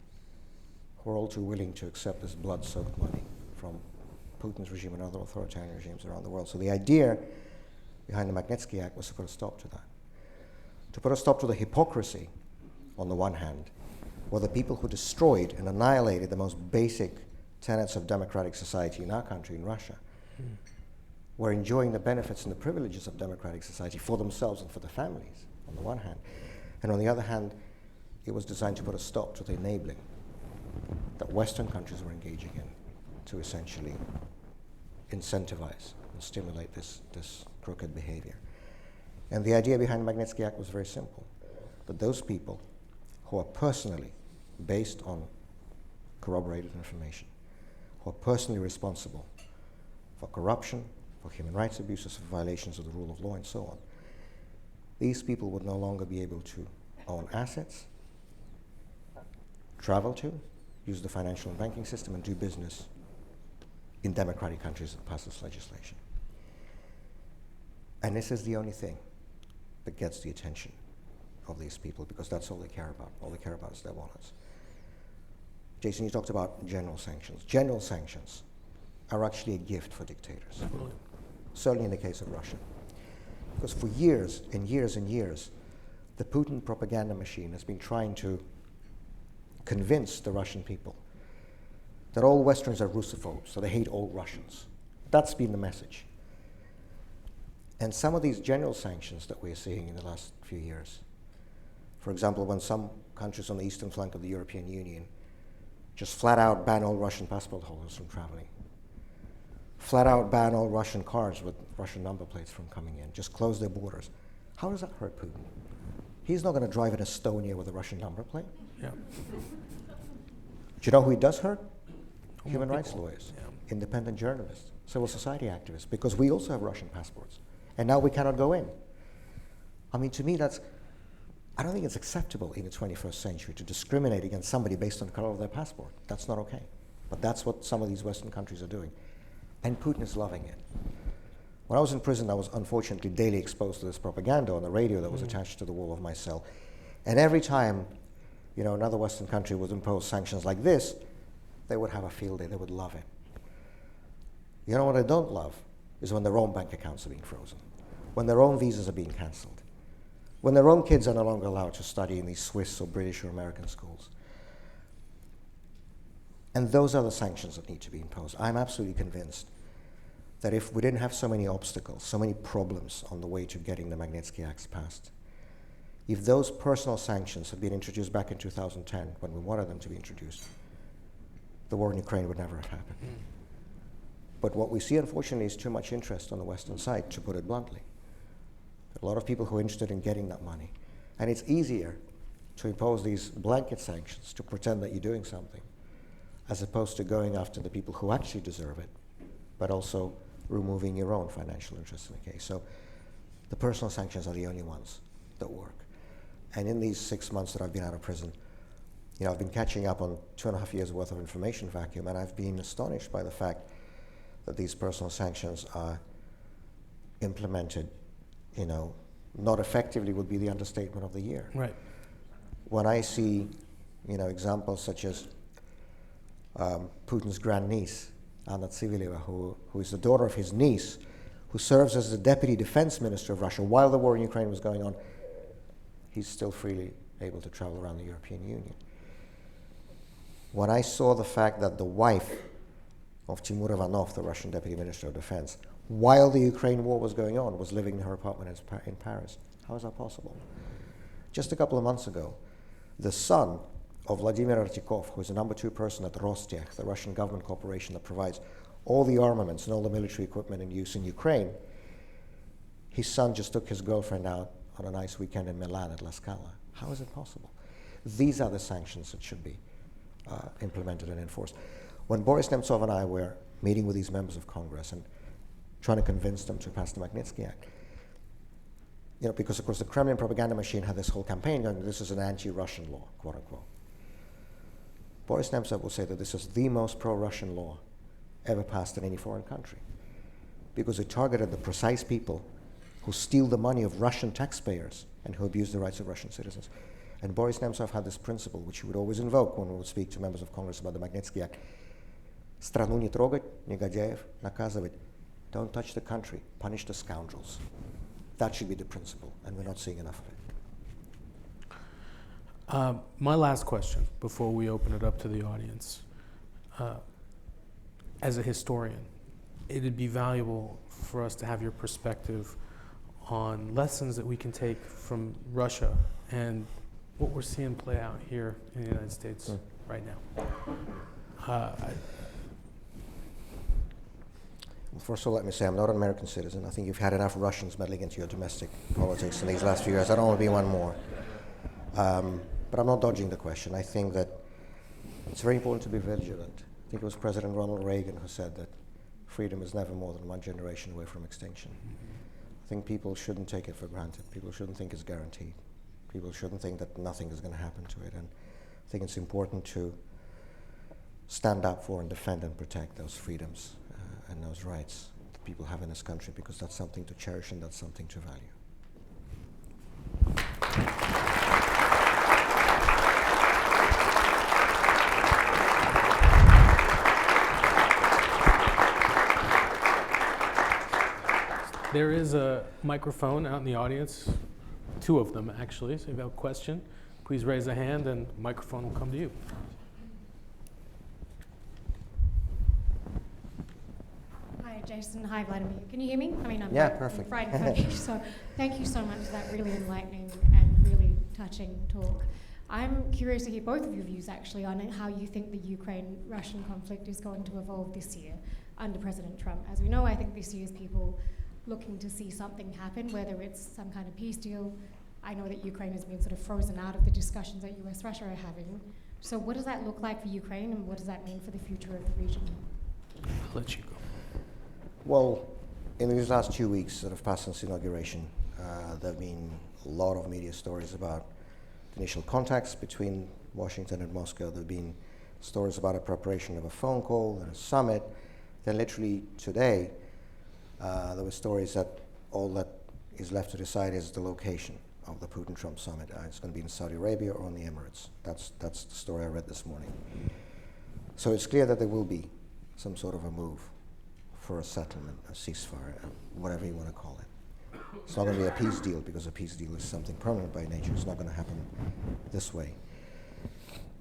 who are all too willing to accept this blood-soaked money from Putin's regime and other authoritarian regimes around the world. So the idea behind the Magnitsky Act was to put a stop to that. To put a stop to the hypocrisy, on the one hand, where the people who destroyed and annihilated the most basic tenets of democratic society in our country, in Russia, were enjoying the benefits and the privileges of democratic society for themselves and for their families, on the one hand. And on the other hand, it was designed to put a stop to the enabling that Western countries were engaging in to essentially incentivize and stimulate this crooked behavior. And the idea behind the Magnitsky Act was very simple, that those people who are personally, based on corroborated information, who are personally responsible for corruption, for human rights abuses, for violations of the rule of law, and so on, these people would no longer be able to own assets, travel to, use the financial and banking system, and do business in democratic countries that pass this legislation. And this is the only thing that gets the attention of these people, because that's all they care about. All they care about is their wallets. Jason, you talked about general sanctions. General sanctions are actually a gift for dictators, certainly in the case of Russia. Because for years and years and years, the Putin propaganda machine has been trying to convince the Russian people that all Westerns are Russophobes, so they hate all Russians. That's been the message. And some of these general sanctions that we're seeing in the last few years, for example, when some countries on the eastern flank of the European Union just flat out ban all Russian passport holders from traveling, flat out ban all Russian cars with Russian number plates from coming in, just close their borders. How does that hurt Putin? He's not going to drive in Estonia with a Russian number plate. Yeah. Do you know who he does hurt? Human rights lawyers, independent journalists, civil society activists, because we also have Russian passports. And now we cannot go in. I mean, to me, I don't think it's acceptable in the 21st century to discriminate against somebody based on the color of their passport. That's not okay. But that's what some of these Western countries are doing. And Putin is loving it. When I was in prison, I was unfortunately daily exposed to this propaganda on the radio that was attached to the wall of my cell. And every time, another Western country would impose sanctions like this, they would have a field day. They would love it. You know what I don't love is when their own bank accounts are being frozen, when their own visas are being cancelled, when their own kids are no longer allowed to study in these Swiss or British or American schools. And those are the sanctions that need to be imposed. I'm absolutely convinced that if we didn't have so many obstacles, so many problems on the way to getting the Magnitsky Acts passed, if those personal sanctions had been introduced back in 2010, when we wanted them to be introduced, the war in Ukraine would never have happened. But what we see, unfortunately, is too much interest on the Western side, to put it bluntly. There are a lot of people who are interested in getting that money. And it's easier to impose these blanket sanctions to pretend that you're doing something, as opposed to going after the people who actually deserve it, but also removing your own financial interests in the case. So the personal sanctions are the only ones that work. And in these 6 months that I've been out of prison, I've been catching up on 2.5 years worth of information vacuum, and I've been astonished by the fact that these personal sanctions are implemented, not effectively would be the understatement of the year. Right. When I see, examples such as Putin's grandniece, Anna Tsivilieva, who is the daughter of his niece, who serves as the deputy defense minister of Russia while the war in Ukraine was going on, he's still freely able to travel around the European Union. When I saw the fact that the wife of Timur Ivanov, the Russian deputy minister of defense, while the Ukraine war was going on, was living in her apartment in Paris, how is that possible? Just a couple of months ago, the son of Vladimir Artikov, who is the number 2 person at Rostech, the Russian government corporation that provides all the armaments and all the military equipment in use in Ukraine, his son just took his girlfriend out on a nice weekend in Milan at La Scala. How is it possible? These are the sanctions that should be implemented and enforced. When Boris Nemtsov and I were meeting with these members of Congress and trying to convince them to pass the Magnitsky Act, because of course the Kremlin propaganda machine had this whole campaign going, this is an anti-Russian law, quote unquote. Boris Nemtsov will say that this is the most pro-Russian law ever passed in any foreign country, because it targeted the precise people who steal the money of Russian taxpayers and who abuse the rights of Russian citizens. And Boris Nemtsov had this principle, which he would always invoke when we would speak to members of Congress about the Magnitsky Act. Страну не трогать, негодяев наказывать. Don't touch the country, punish the scoundrels. That should be the principle, and we're not seeing enough of it. My last question before we open it up to the audience. As a historian, it'd be valuable for us to have your perspective on lessons that we can take from Russia and what we're seeing play out here in the United States right now. Well, first of all, let me say I'm not an American citizen. I think you've had enough Russians meddling into your domestic politics in these last few years. I don't want to be one more. But I'm not dodging the question. I think that it's very important to be vigilant. I think it was President Ronald Reagan who said that freedom is never more than one generation away from extinction. I think people shouldn't take it for granted. People shouldn't think it's guaranteed. People shouldn't think that nothing is going to happen to it. And I think it's important to stand up for and defend and protect those freedoms and those rights that people have in this country, because that's something to cherish and that's something to value. There is a microphone out in the audience, 2 of them actually. So if you have a question, please raise a hand and the microphone will come to you. Hi, Jason. Hi, Vladimir. Can you hear me? I mean, I'm perfect. right in front of you. So thank you so much for that really enlightening and really touching talk. I'm curious to hear both of your views actually on how you think the Ukraine-Russian conflict is going to evolve this year under President Trump. As we know, I think this year's people looking to see something happen, whether it's some kind of peace deal. I know that Ukraine has been sort of frozen out of the discussions that US-Russia are having. So what does that look like for Ukraine, and what does that mean for the future of the region? I'll let you go. Well, in these last 2 weeks that have passed since inauguration, there have been a lot of media stories about the initial contacts between Washington and Moscow. There have been stories about a preparation of a phone call and a summit. Then literally today, there were stories that all that is left to decide is the location of the Putin-Trump summit. It's going to be in Saudi Arabia or in the Emirates. That's the story I read this morning. So it's clear that there will be some sort of a move for a settlement, a ceasefire, whatever you want to call it. It's not going to be a peace deal, because a peace deal is something permanent by nature. It's not going to happen this way.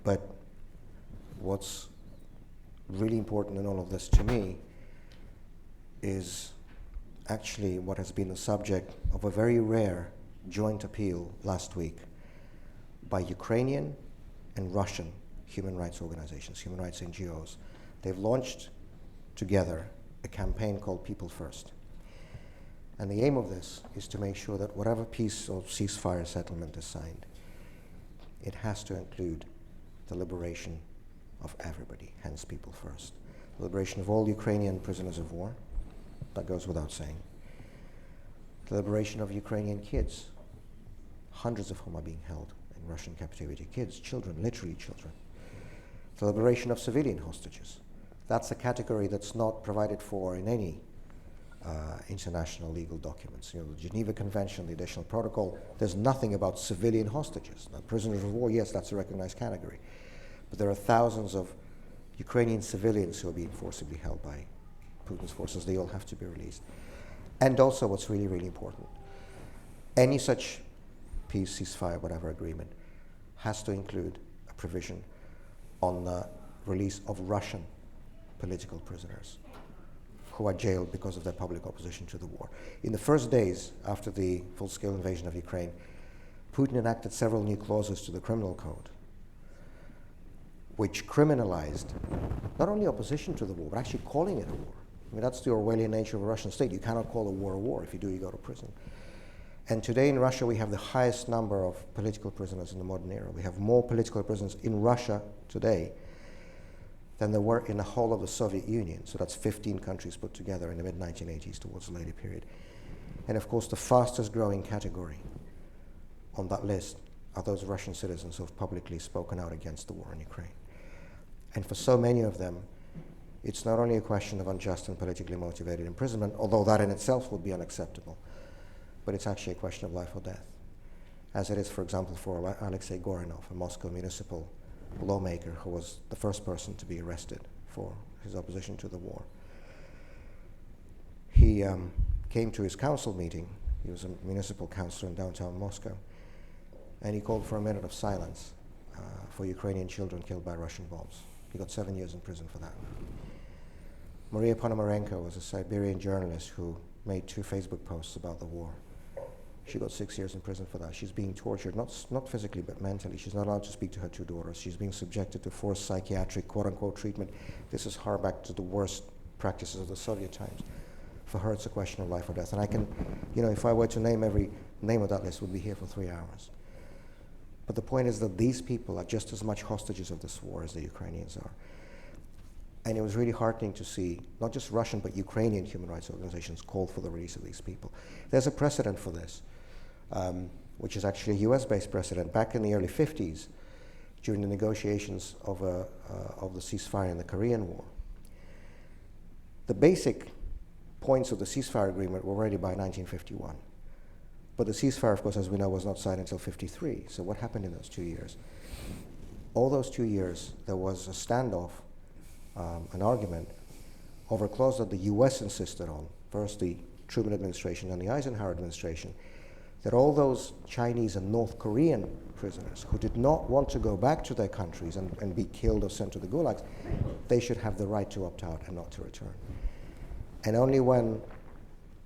But what's really important in all of this to me is actually what has been the subject of a very rare joint appeal last week by Ukrainian and Russian human rights organizations, human rights NGOs. They've launched together a campaign called People First. And the aim of this is to make sure that whatever peace or ceasefire settlement is signed, it has to include the liberation of everybody, hence People First. The liberation of all Ukrainian prisoners of war, that goes without saying. The liberation of Ukrainian kids, hundreds of whom are being held in Russian captivity. Kids, children, literally children. The liberation of civilian hostages. That's a category that's not provided for in any international legal documents. You know, the Geneva Convention, the additional protocol, there's nothing about civilian hostages. Now, prisoners of war, yes, that's a recognized category. But there are thousands of Ukrainian civilians who are being forcibly held by Putin's forces. They all have to be released. And also, what's really, really important, any such peace, ceasefire, whatever agreement has to include a provision on the release of Russian political prisoners who are jailed because of their public opposition to the war. In the first days after the full-scale invasion of Ukraine, Putin enacted several new clauses to the criminal code which criminalized not only opposition to the war, but actually calling it a war. I mean, that's the Orwellian nature of a Russian state. You cannot call a war a war. If you do, you go to prison. And today in Russia, we have the highest number of political prisoners in the modern era. We have more political prisoners in Russia today than there were in the whole of the Soviet Union. So that's 15 countries put together in the mid-1980s towards the later period. And of course, the fastest growing category on that list are those Russian citizens who have publicly spoken out against the war in Ukraine. And for so many of them, it's not only a question of unjust and politically motivated imprisonment, although that in itself would be unacceptable, but it's actually a question of life or death, as it is, for example, for Alexei Gorinov, a Moscow municipal lawmaker who was the first person to be arrested for his opposition to the war. He came to his council meeting. He was a municipal councillor in downtown Moscow, and he called for a minute of silence for Ukrainian children killed by Russian bombs. He got 7 years in prison for that. Maria Ponomarenko was a Siberian journalist who made 2 Facebook posts about the war. She got 6 years in prison for that. She's being tortured, not physically, but mentally. She's not allowed to speak to her 2 daughters. She's being subjected to forced psychiatric, quote-unquote, treatment. This is far back to the worst practices of the Soviet times. For her, it's a question of life or death. And I can, you know, if I were to name every name of that list, we'd be here for 3 hours. But the point is that these people are just as much hostages of this war as the Ukrainians are. And it was really heartening to see not just Russian but Ukrainian human rights organizations call for the release of these people. There's a precedent for this, which is actually a US-based precedent. Back in the early 50s, during the negotiations of the ceasefire in the Korean War, the basic points of the ceasefire agreement were ready by 1951. But the ceasefire, of course, as we know, was not signed until 53. So what happened in those 2 years? All those 2 years, there was a standoff, an argument over a clause that the US insisted on, first the Truman administration and the Eisenhower administration, that all those Chinese and North Korean prisoners who did not want to go back to their countries and be killed or sent to the gulags, they should have the right to opt out and not to return. And only when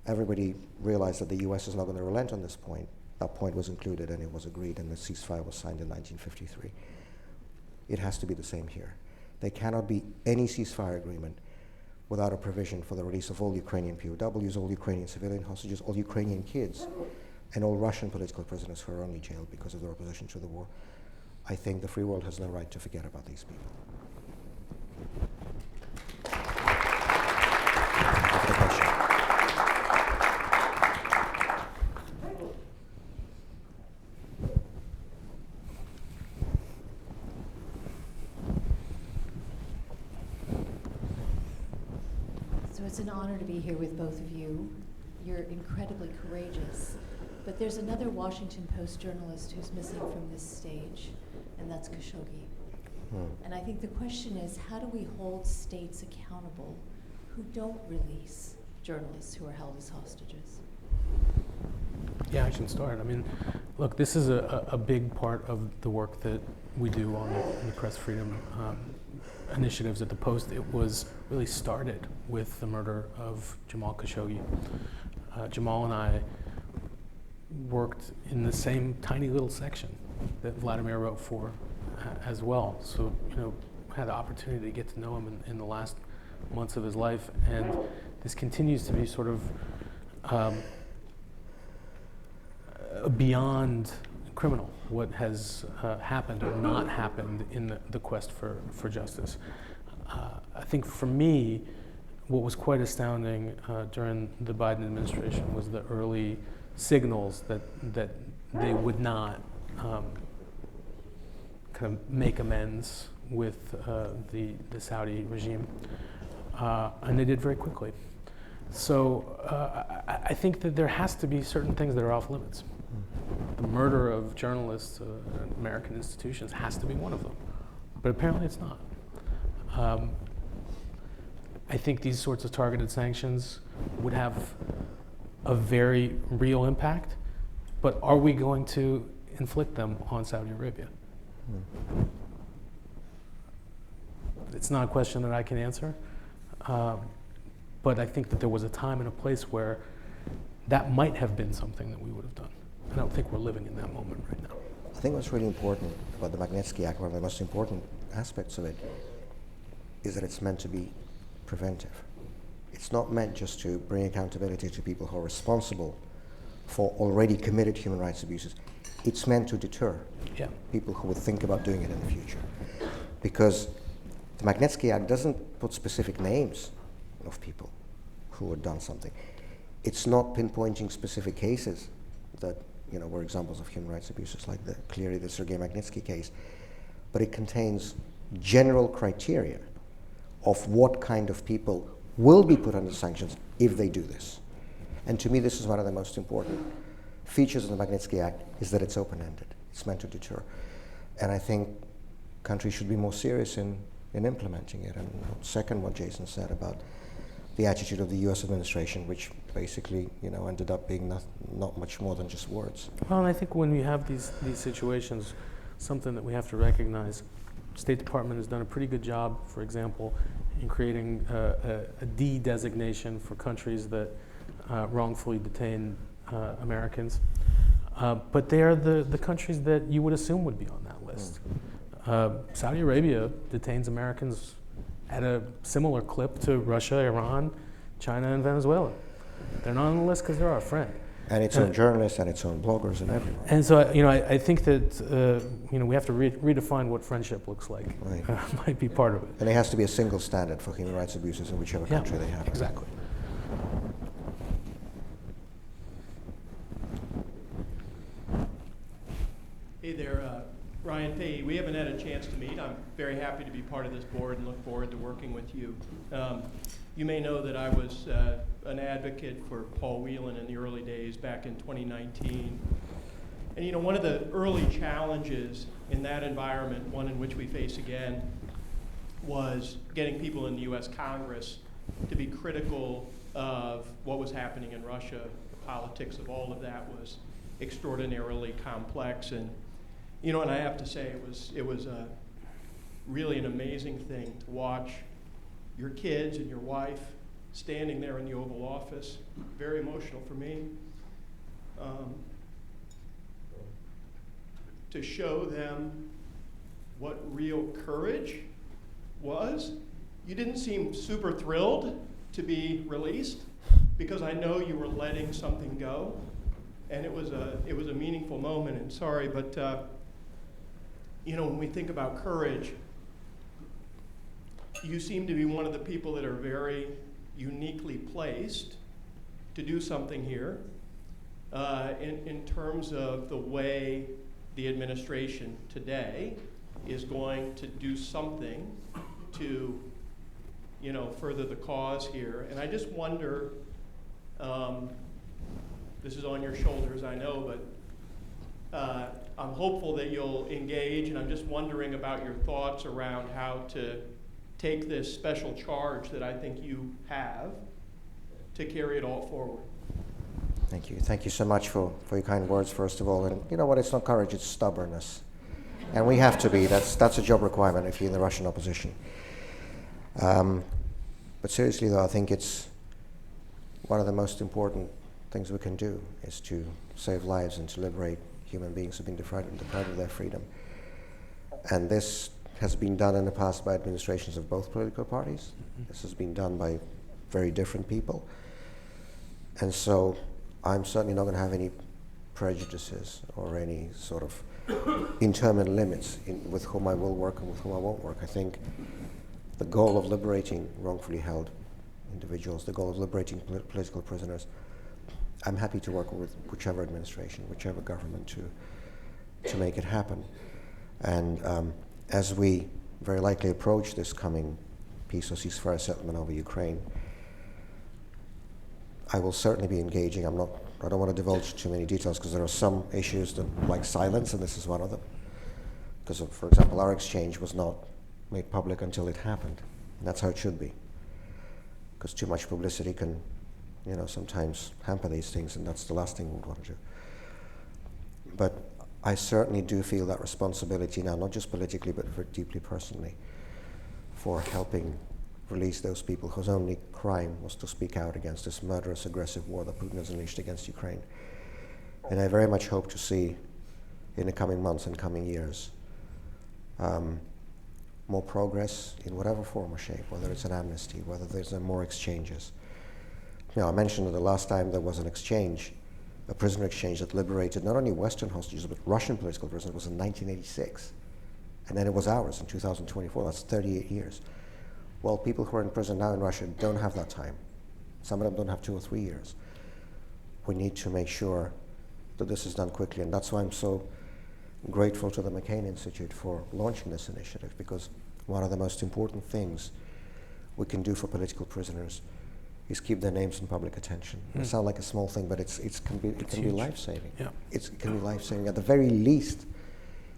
everybody realized that the US is not going to relent on this point, that point was included and it was agreed and the ceasefire was signed in 1953. It has to be the same here. There cannot be any ceasefire agreement without a provision for the release of all Ukrainian POWs, all Ukrainian civilian hostages, all Ukrainian kids, and all Russian political prisoners who are only jailed because of their opposition to the war. I think the free world has no right to forget about these people. Thank you for the question. So it's an honor to be here with both of you. You're incredibly courageous. But there's another Washington Post journalist who's missing from this stage, and that's Khashoggi. And I think the question is, how do we hold states accountable who don't release journalists who are held as hostages? Yeah, I can start. I mean, look, this is a big part of the work that we do on the press freedom initiatives at the Post. It was really started with the murder of Jamal Khashoggi. Jamal and I worked in the same tiny little section that Vladimir wrote for as well. So, had the opportunity to get to know him in the last months of his life, and this continues to be sort of beyond criminal, what has happened or not happened in the quest for justice. I think for me, what was quite astounding during the Biden administration was the early signals that they would not kind of make amends with the Saudi regime, and they did very quickly. So I think that there has to be certain things that are off limits. The murder of journalists at American institutions has to be one of them, but apparently it's not. I think these sorts of targeted sanctions would have a very real impact, but are we going to inflict them on Saudi Arabia? It's not a question that I can answer, but I think that there was a time and a place where that might have been something that we would have done. I don't think we're living in that moment right now. I think what's really important about the Magnitsky Act, one of the most important aspects of it, is that it's meant to be preventive. It's not meant just to bring accountability to people who are responsible for already committed human rights abuses. It's meant to deter people who would think about doing it in the future. Because the Magnitsky Act doesn't put specific names of people who had done something. It's not pinpointing specific cases that were examples of human rights abuses, like clearly the Sergei Magnitsky case, but it contains general criteria of what kind of people will be put under sanctions if they do this. And to me, this is one of the most important features of the Magnitsky Act, is that it's open-ended. It's meant to deter. And I think countries should be more serious in implementing it. And second, what Jason said about the attitude of the US administration, which basically, ended up being not much more than just words. Well, and I think when we have these situations, something that we have to recognize, State Department has done a pretty good job, for example, in creating a D designation for countries that wrongfully detain Americans. But they are the countries that you would assume would be on that list. Saudi Arabia detains Americans at a similar clip to Russia, Iran, China, and Venezuela. They're not on the list because they're our friend. And its own journalists and its own bloggers and everyone. And so, I think that, we have to redefine what friendship looks like. Right. Might be part of it. And it has to be a single standard for human rights abuses in whichever country they happen. Exactly. Hey there, Ryan Fahey. We haven't had a chance to meet. I'm very happy to be part of this board and look forward to working with you. You may know that I was an advocate for Paul Whelan in the early days back in 2019. And one of the early challenges in that environment, one in which we face again, was getting people in the US Congress to be critical of what was happening in Russia. The politics of all of that was extraordinarily complex. And and I have to say, it was really an amazing thing to watch your kids and your wife standing there in the Oval Office. Very emotional for me. To show them what real courage was. You didn't seem super thrilled to be released, because I know you were letting something go, and it was a meaningful moment. And sorry, but when we think about courage, you seem to be one of the people that are very uniquely placed to do something here in terms of the way the administration today is going to do something to further the cause here. And I just wonder, this is on your shoulders, I know, but I'm hopeful that you'll engage, and I'm just wondering about your thoughts around how to take this special charge that I think you have to carry it all forward. Thank you. Thank you so much for your kind words, first of all. And you know what? It's not courage, it's stubbornness. And we have to be. That's a job requirement if you're in the Russian opposition. But seriously, though, I think it's one of the most important things we can do is to save lives and to liberate human beings who've been deprived of their freedom. And this has been done in the past by administrations of both political parties. This has been done by very different people. And so I'm certainly not going to have any prejudices or any sort of interminable limits with whom I will work and with whom I won't work. I think the goal of liberating wrongfully held individuals, the goal of liberating political prisoners, I'm happy to work with whichever administration, whichever government to make it happen. And as we very likely approach this coming peace or ceasefire settlement over Ukraine, I will certainly be engaging. I don't want to divulge too many details because there are some issues that like silence, and this is one of them. Because, for example, our exchange was not made public until it happened. And that's how it should be. Because too much publicity can, sometimes hamper these things, and that's the last thing we would want to do. But I certainly do feel that responsibility now, not just politically, but very deeply personally, for helping release those people whose only crime was to speak out against this murderous, aggressive war that Putin has unleashed against Ukraine. And I very much hope to see in the coming months and coming years more progress in whatever form or shape, whether it's an amnesty, whether there's more exchanges. I mentioned that the last time there was an exchange, a prisoner exchange that liberated not only Western hostages, but Russian political prisoners, was in 1986. And then it was ours in 2024, that's 38 years. Well, people who are in prison now in Russia don't have that time. Some of them don't have 2 or 3 years. We need to make sure that this is done quickly, and that's why I'm so grateful to the McCain Institute for launching this initiative, because one of the most important things we can do for political prisoners is keep their names in public attention. It sounds like a small thing, but it can be life-saving. Yeah. It can be life-saving. At the very least,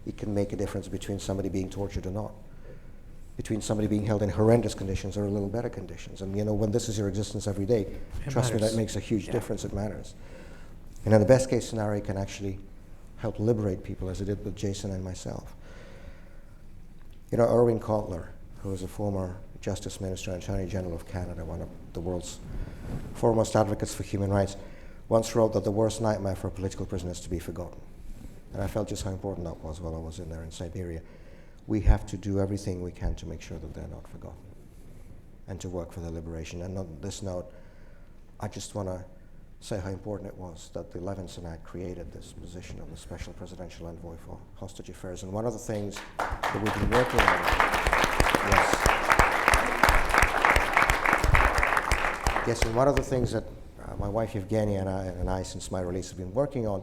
it can make a difference between somebody being tortured or not, between somebody being held in horrendous conditions or a little better conditions. And when this is your existence every day, trust me, that makes a huge difference. It matters. And in the best case scenario, it can actually help liberate people, as it did with Jason and myself. Irwin Cotler, who was a former Justice Minister and Attorney General of Canada, one of the world's foremost advocates for human rights, once wrote that the worst nightmare for a political prisoner is to be forgotten. And I felt just how important that was while I was in there in Siberia. We have to do everything we can to make sure that they're not forgotten and to work for their liberation. And on this note, I just want to say how important it was that the Levinson Act created this position of the Special Presidential Envoy for Hostage Affairs. And one of the things that we've been working on and one of the things that my wife Evgenia and I, since my release, have been working on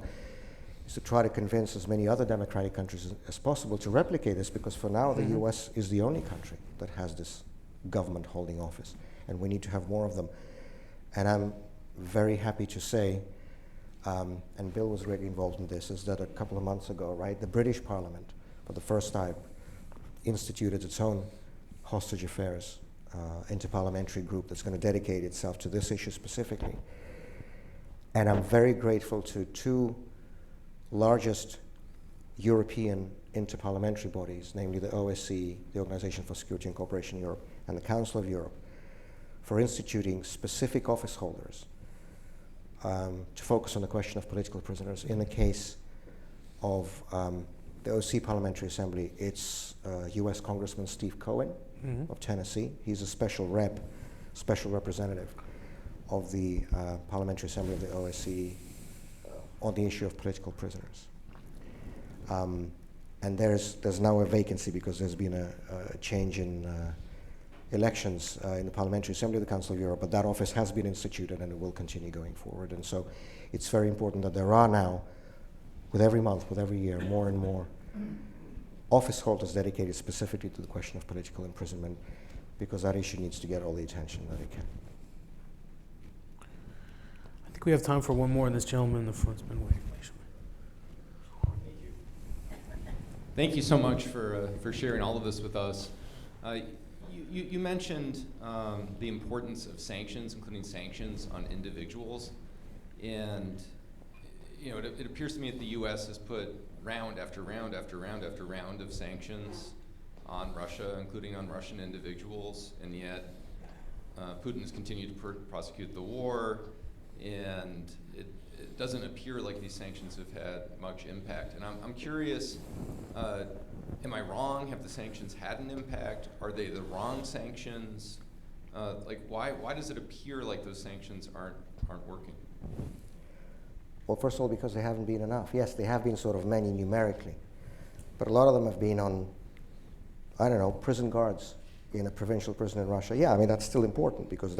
is to try to convince as many other democratic countries as possible to replicate this, because for now the US is the only country that has this government holding office, and we need to have more of them. And I'm very happy to say, and Bill was really involved in this, is that a couple of months ago, the British Parliament, for the first time, instituted its own hostage affairs interparliamentary group that's going to dedicate itself to this issue specifically. And I'm very grateful to 2 largest European interparliamentary bodies, namely the OSCE, the Organization for Security and Cooperation in Europe, and the Council of Europe, for instituting specific office holders to focus on the question of political prisoners. In the case of the OSCE Parliamentary Assembly, it's US Congressman Steve Cohen of Tennessee. He's a special representative of the Parliamentary Assembly of the OSCE on the issue of political prisoners. And there's now a vacancy because there's been a change in elections in the Parliamentary Assembly of the Council of Europe, but that office has been instituted and it will continue going forward. And so it's very important that there are now, with every month, with every year, more and more office holders dedicated specifically to the question of political imprisonment, because that issue needs to get all the attention that it can. I think think we have time for one more, and this gentleman in the front's been waiting patiently. Thank you so much for sharing all of this with us. You mentioned the importance of sanctions, including sanctions on individuals, and it appears to me that the U.S. has put round after round after round after round of sanctions on Russia, including on Russian individuals, and yet Putin has continued to prosecute the war, and it doesn't appear like these sanctions have had much impact. And I'm curious, am I wrong? Have the sanctions had an impact? Are they the wrong sanctions? Why does it appear like those sanctions aren't working? Well, first of all, because they haven't been enough. Yes, they have been sort of many numerically, but a lot of them have been on, I don't know, prison guards in a provincial prison in Russia. Yeah, I mean, that's still important because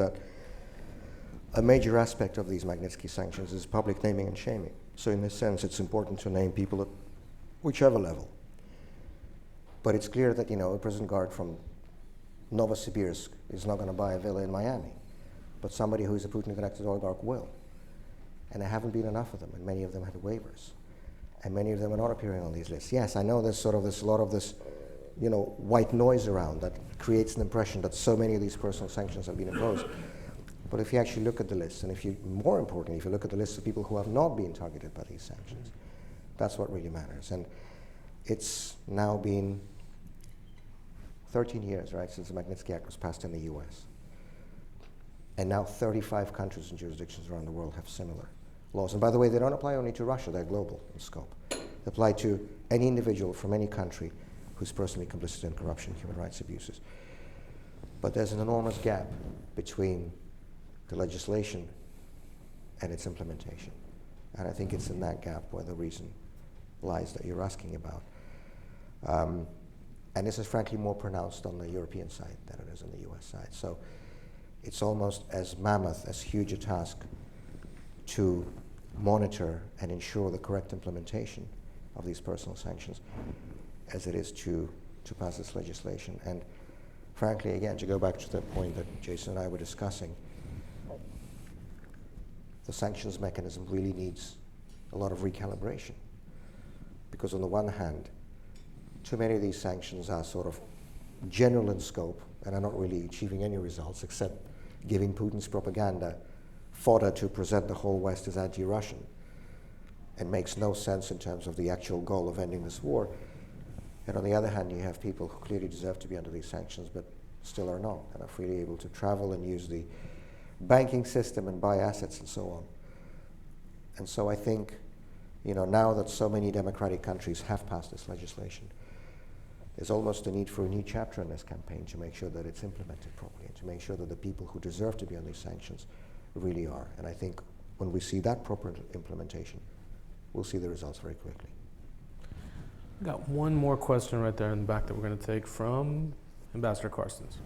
a major aspect of these Magnitsky sanctions is public naming and shaming. So in this sense, it's important to name people at whichever level. But it's clear that, a prison guard from Novosibirsk is not going to buy a villa in Miami, but somebody who is a Putin-connected oligarch will. And there haven't been enough of them, and many of them had waivers. And many of them are not appearing on these lists. Yes, I know there's a lot of this, white noise around that creates an impression that so many of these personal sanctions have been imposed. But if you actually look at the list, and more importantly, if you look at the list of people who have not been targeted by these sanctions, that's what really matters. And it's now been 13 years, right, since the Magnitsky Act was passed in the US. And now 35 countries and jurisdictions around the world have similar laws. And by the way, they don't apply only to Russia, they're global in scope. They apply to any individual from any country who's personally complicit in corruption, human rights abuses. But there's an enormous gap between the legislation and its implementation. And I think it's in that gap where the reason lies that you're asking about. And this is frankly more pronounced on the European side than it is on the US side. So it's almost as mammoth, as huge a task to monitor and ensure the correct implementation of these personal sanctions as it is to pass this legislation. And frankly, again, to go back to the point that Jason and I were discussing, the sanctions mechanism really needs a lot of recalibration. Because on the one hand, too many of these sanctions are sort of general in scope and are not really achieving any results except giving Putin's propaganda fodder to present the whole West as anti-Russian, and makes no sense in terms of the actual goal of ending this war. And on the other hand, you have people who clearly deserve to be under these sanctions but still are not, and are freely able to travel and use the banking system and buy assets and so on. And so I think, now that so many democratic countries have passed this legislation, there's almost a need for a new chapter in this campaign to make sure that it's implemented properly and to make sure that the people who deserve to be on these sanctions really are. And I think when we see that proper implementation, we'll see the results very quickly. I've got one more question right there in the back that we're going to take from Ambassador Carstens.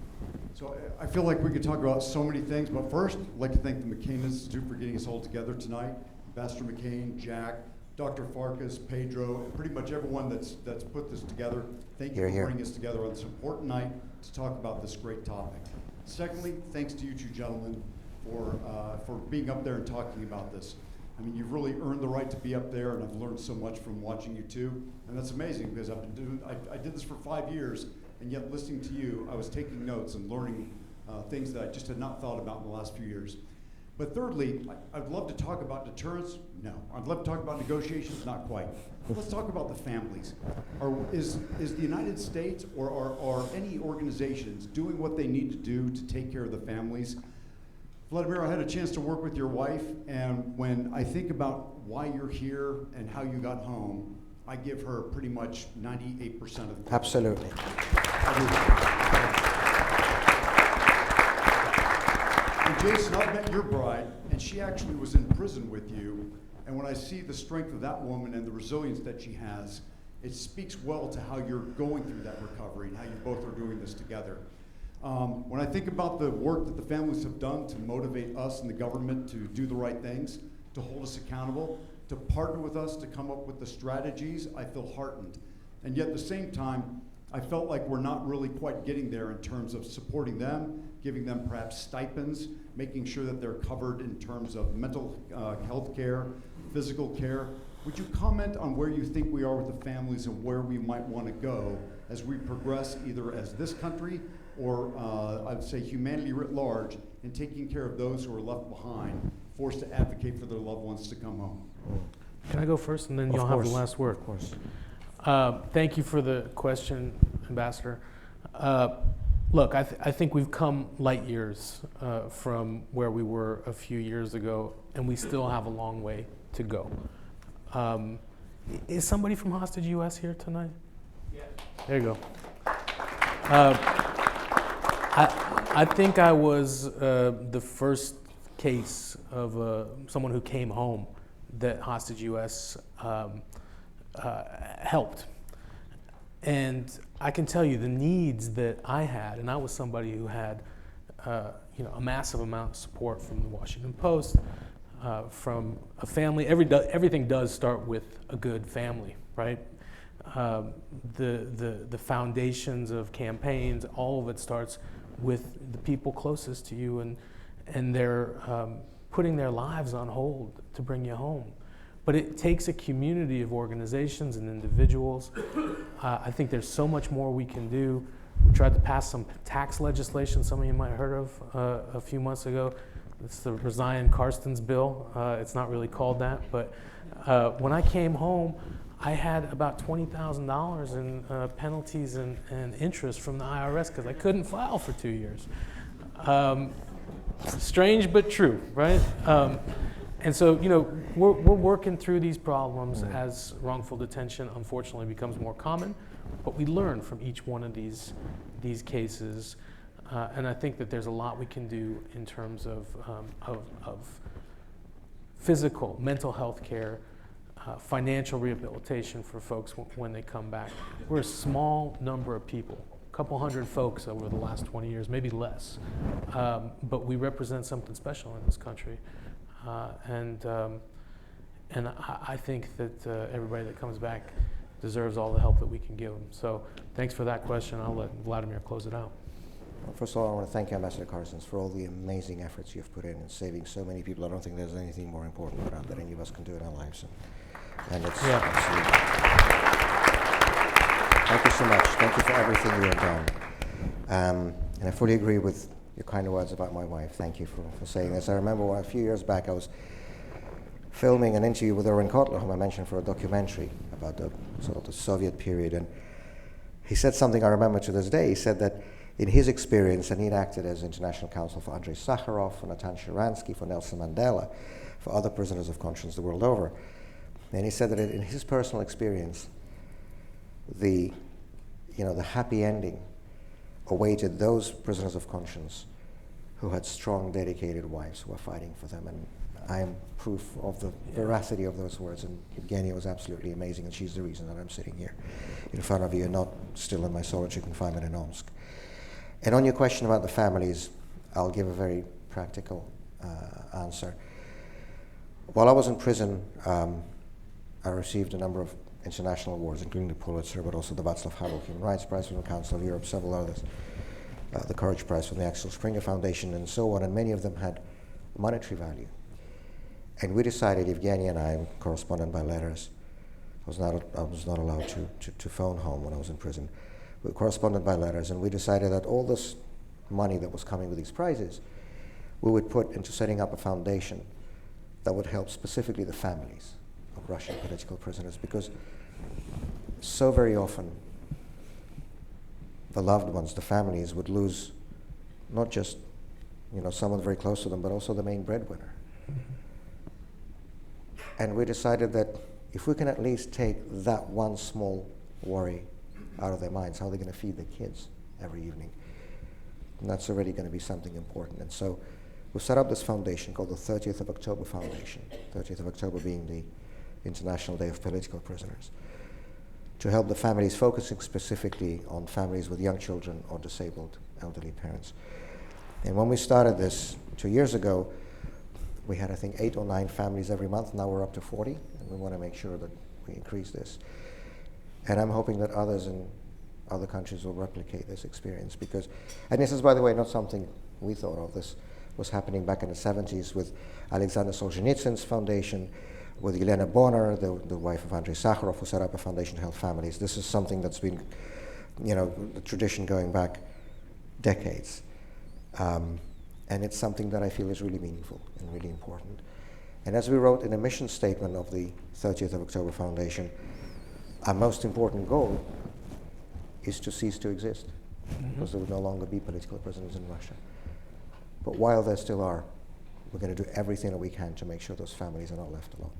So I feel like we could talk about so many things, but first, I'd like to thank the McCain Institute for getting us all together tonight. Ambassador McCain, Jack, Dr. Farkas, Pedro, and pretty much everyone that's put this together. Thank you for bringing us together on this important night to talk about this great topic. Secondly, thanks to you two gentlemen for being up there and talking about this. I mean, you've really earned the right to be up there, and I've learned so much from watching you two, and that's amazing because I did this for 5 years, and yet listening to you, I was taking notes and learning things that I just had not thought about in the last few years. But thirdly, I'd love to talk about deterrence. No. I'd love to talk about negotiations. Not quite. Let's talk about the families. Is the United States or are any organizations doing what they need to do to take care of the families? Vladimir, I had a chance to work with your wife, and when I think about why you're here and how you got home, I give her pretty much 98% of the credit. Absolutely. And Jason, I've met your bride, and she actually was in prison with you, and when I see the strength of that woman and the resilience that she has, it speaks well to how you're going through that recovery and how you both are doing this together. When I think about the work that the families have done to motivate us and the government to do the right things, to hold us accountable, to partner with us to come up with the strategies, I feel heartened. And yet at the same time, I felt like we're not really quite getting there in terms of supporting them giving them perhaps stipends, making sure that they're covered in terms of mental health care, physical care. Would you comment on where you think we are with the families and where we might want to go as we progress either as this country or I would say humanity writ large in taking care of those who are left behind, forced to advocate for their loved ones to come home? Can I go first, and then you'll have the last word? Of course. Thank you for the question, Ambassador. Look, I think we've come light years from where we were a few years ago, and we still have a long way to go. Is somebody from Hostage US here tonight? Yeah. There you go. I think I was the first case of someone who came home that Hostage US helped. And I can tell you the needs that I had, and I was somebody who had a massive amount of support from the Washington Post, from a family. Everything does start with a good family, right? The foundations of campaigns, all of it starts with the people closest to you, and they're putting their lives on hold to bring you home. But it takes a community of organizations and individuals. I think there's so much more we can do. We tried to pass some tax legislation, some of you might have heard of a few months ago. It's the Rezaian-Karstens bill. It's not really called that, but when I came home, I had about $20,000 in penalties and interest from the IRS because I couldn't file for 2 years. Strange but true, right? And so, we're working through these problems as wrongful detention unfortunately becomes more common, but we learn from each one of these cases, and I think that there's a lot we can do in terms of physical, mental health care, financial rehabilitation for folks when they come back. We're a small number of people, a couple hundred folks over the last 20 years, maybe less, but we represent something special in this country. And I think that everybody that comes back deserves all the help that we can give them. So thanks for that question. I'll let Vladimir close it out. Well, first of all, I want to thank you, Ambassador Karstens, for all the amazing efforts you've put in saving so many people. I don't think there's anything more important that any of us can do in our lives. And it's absolutely. Thank you so much. Thank you for everything you have done. And I fully agree with your kind words about my wife. Thank you for saying this. I remember a few years back I was filming an interview with Irwin Kotler, whom I mentioned, for a documentary about the sort of the Soviet period, and he said something I remember to this day. He said that in his experience, and he'd acted as international counsel for Andrei Sakharov, for Natan Sharansky, for Nelson Mandela, for other prisoners of conscience the world over, and he said that in his personal experience, the happy ending awaited those prisoners of conscience who had strong, dedicated wives who were fighting for them. And I am proof of the veracity of those words. And Evgenia was absolutely amazing, and she's the reason that I'm sitting here in front of you and not still in my solitary confinement in Omsk. And on your question about the families, I'll give a very practical answer. While I was in prison, I received a number of international awards, including the Pulitzer, but also the Václav Havel Human Rights Prize from the Council of Europe, several others, the Courage Prize from the Axel Springer Foundation, and so on, and many of them had monetary value. And we decided, Evgenia and I, corresponded by letters. I was not allowed to phone home when I was in prison. We corresponded by letters, and we decided that all this money that was coming with these prizes, we would put into setting up a foundation that would help specifically the families of Russian political prisoners, because so very often the loved ones, the families, would lose not just someone very close to them, but also the main breadwinner. And we decided that if we can at least take that one small worry out of their minds, how are they going to feed their kids every evening? And that's already going to be something important. And so we set up this foundation called the 30th of October Foundation, 30th of October being the International Day of Political Prisoners, to help the families, focusing specifically on families with young children or disabled elderly parents. And when we started this 2 years ago, we had, I think, 8 or 9 families every month. Now we're up to 40, and we want to make sure that we increase this. And I'm hoping that others in other countries will replicate this experience, because, and this is, by the way, not something we thought of. This was happening back in the 70s with Alexander Solzhenitsyn's foundation, with Yelena Bonner, the wife of Andrei Sakharov, who set up a foundation to help families. This is something that's been, the tradition going back decades. And it's something that I feel is really meaningful and really important. And as we wrote in the mission statement of the 30th of October Foundation, our most important goal is to cease to exist, because there will no longer be political prisoners in Russia. But while there still are, we're going to do everything that we can to make sure those families are not left alone.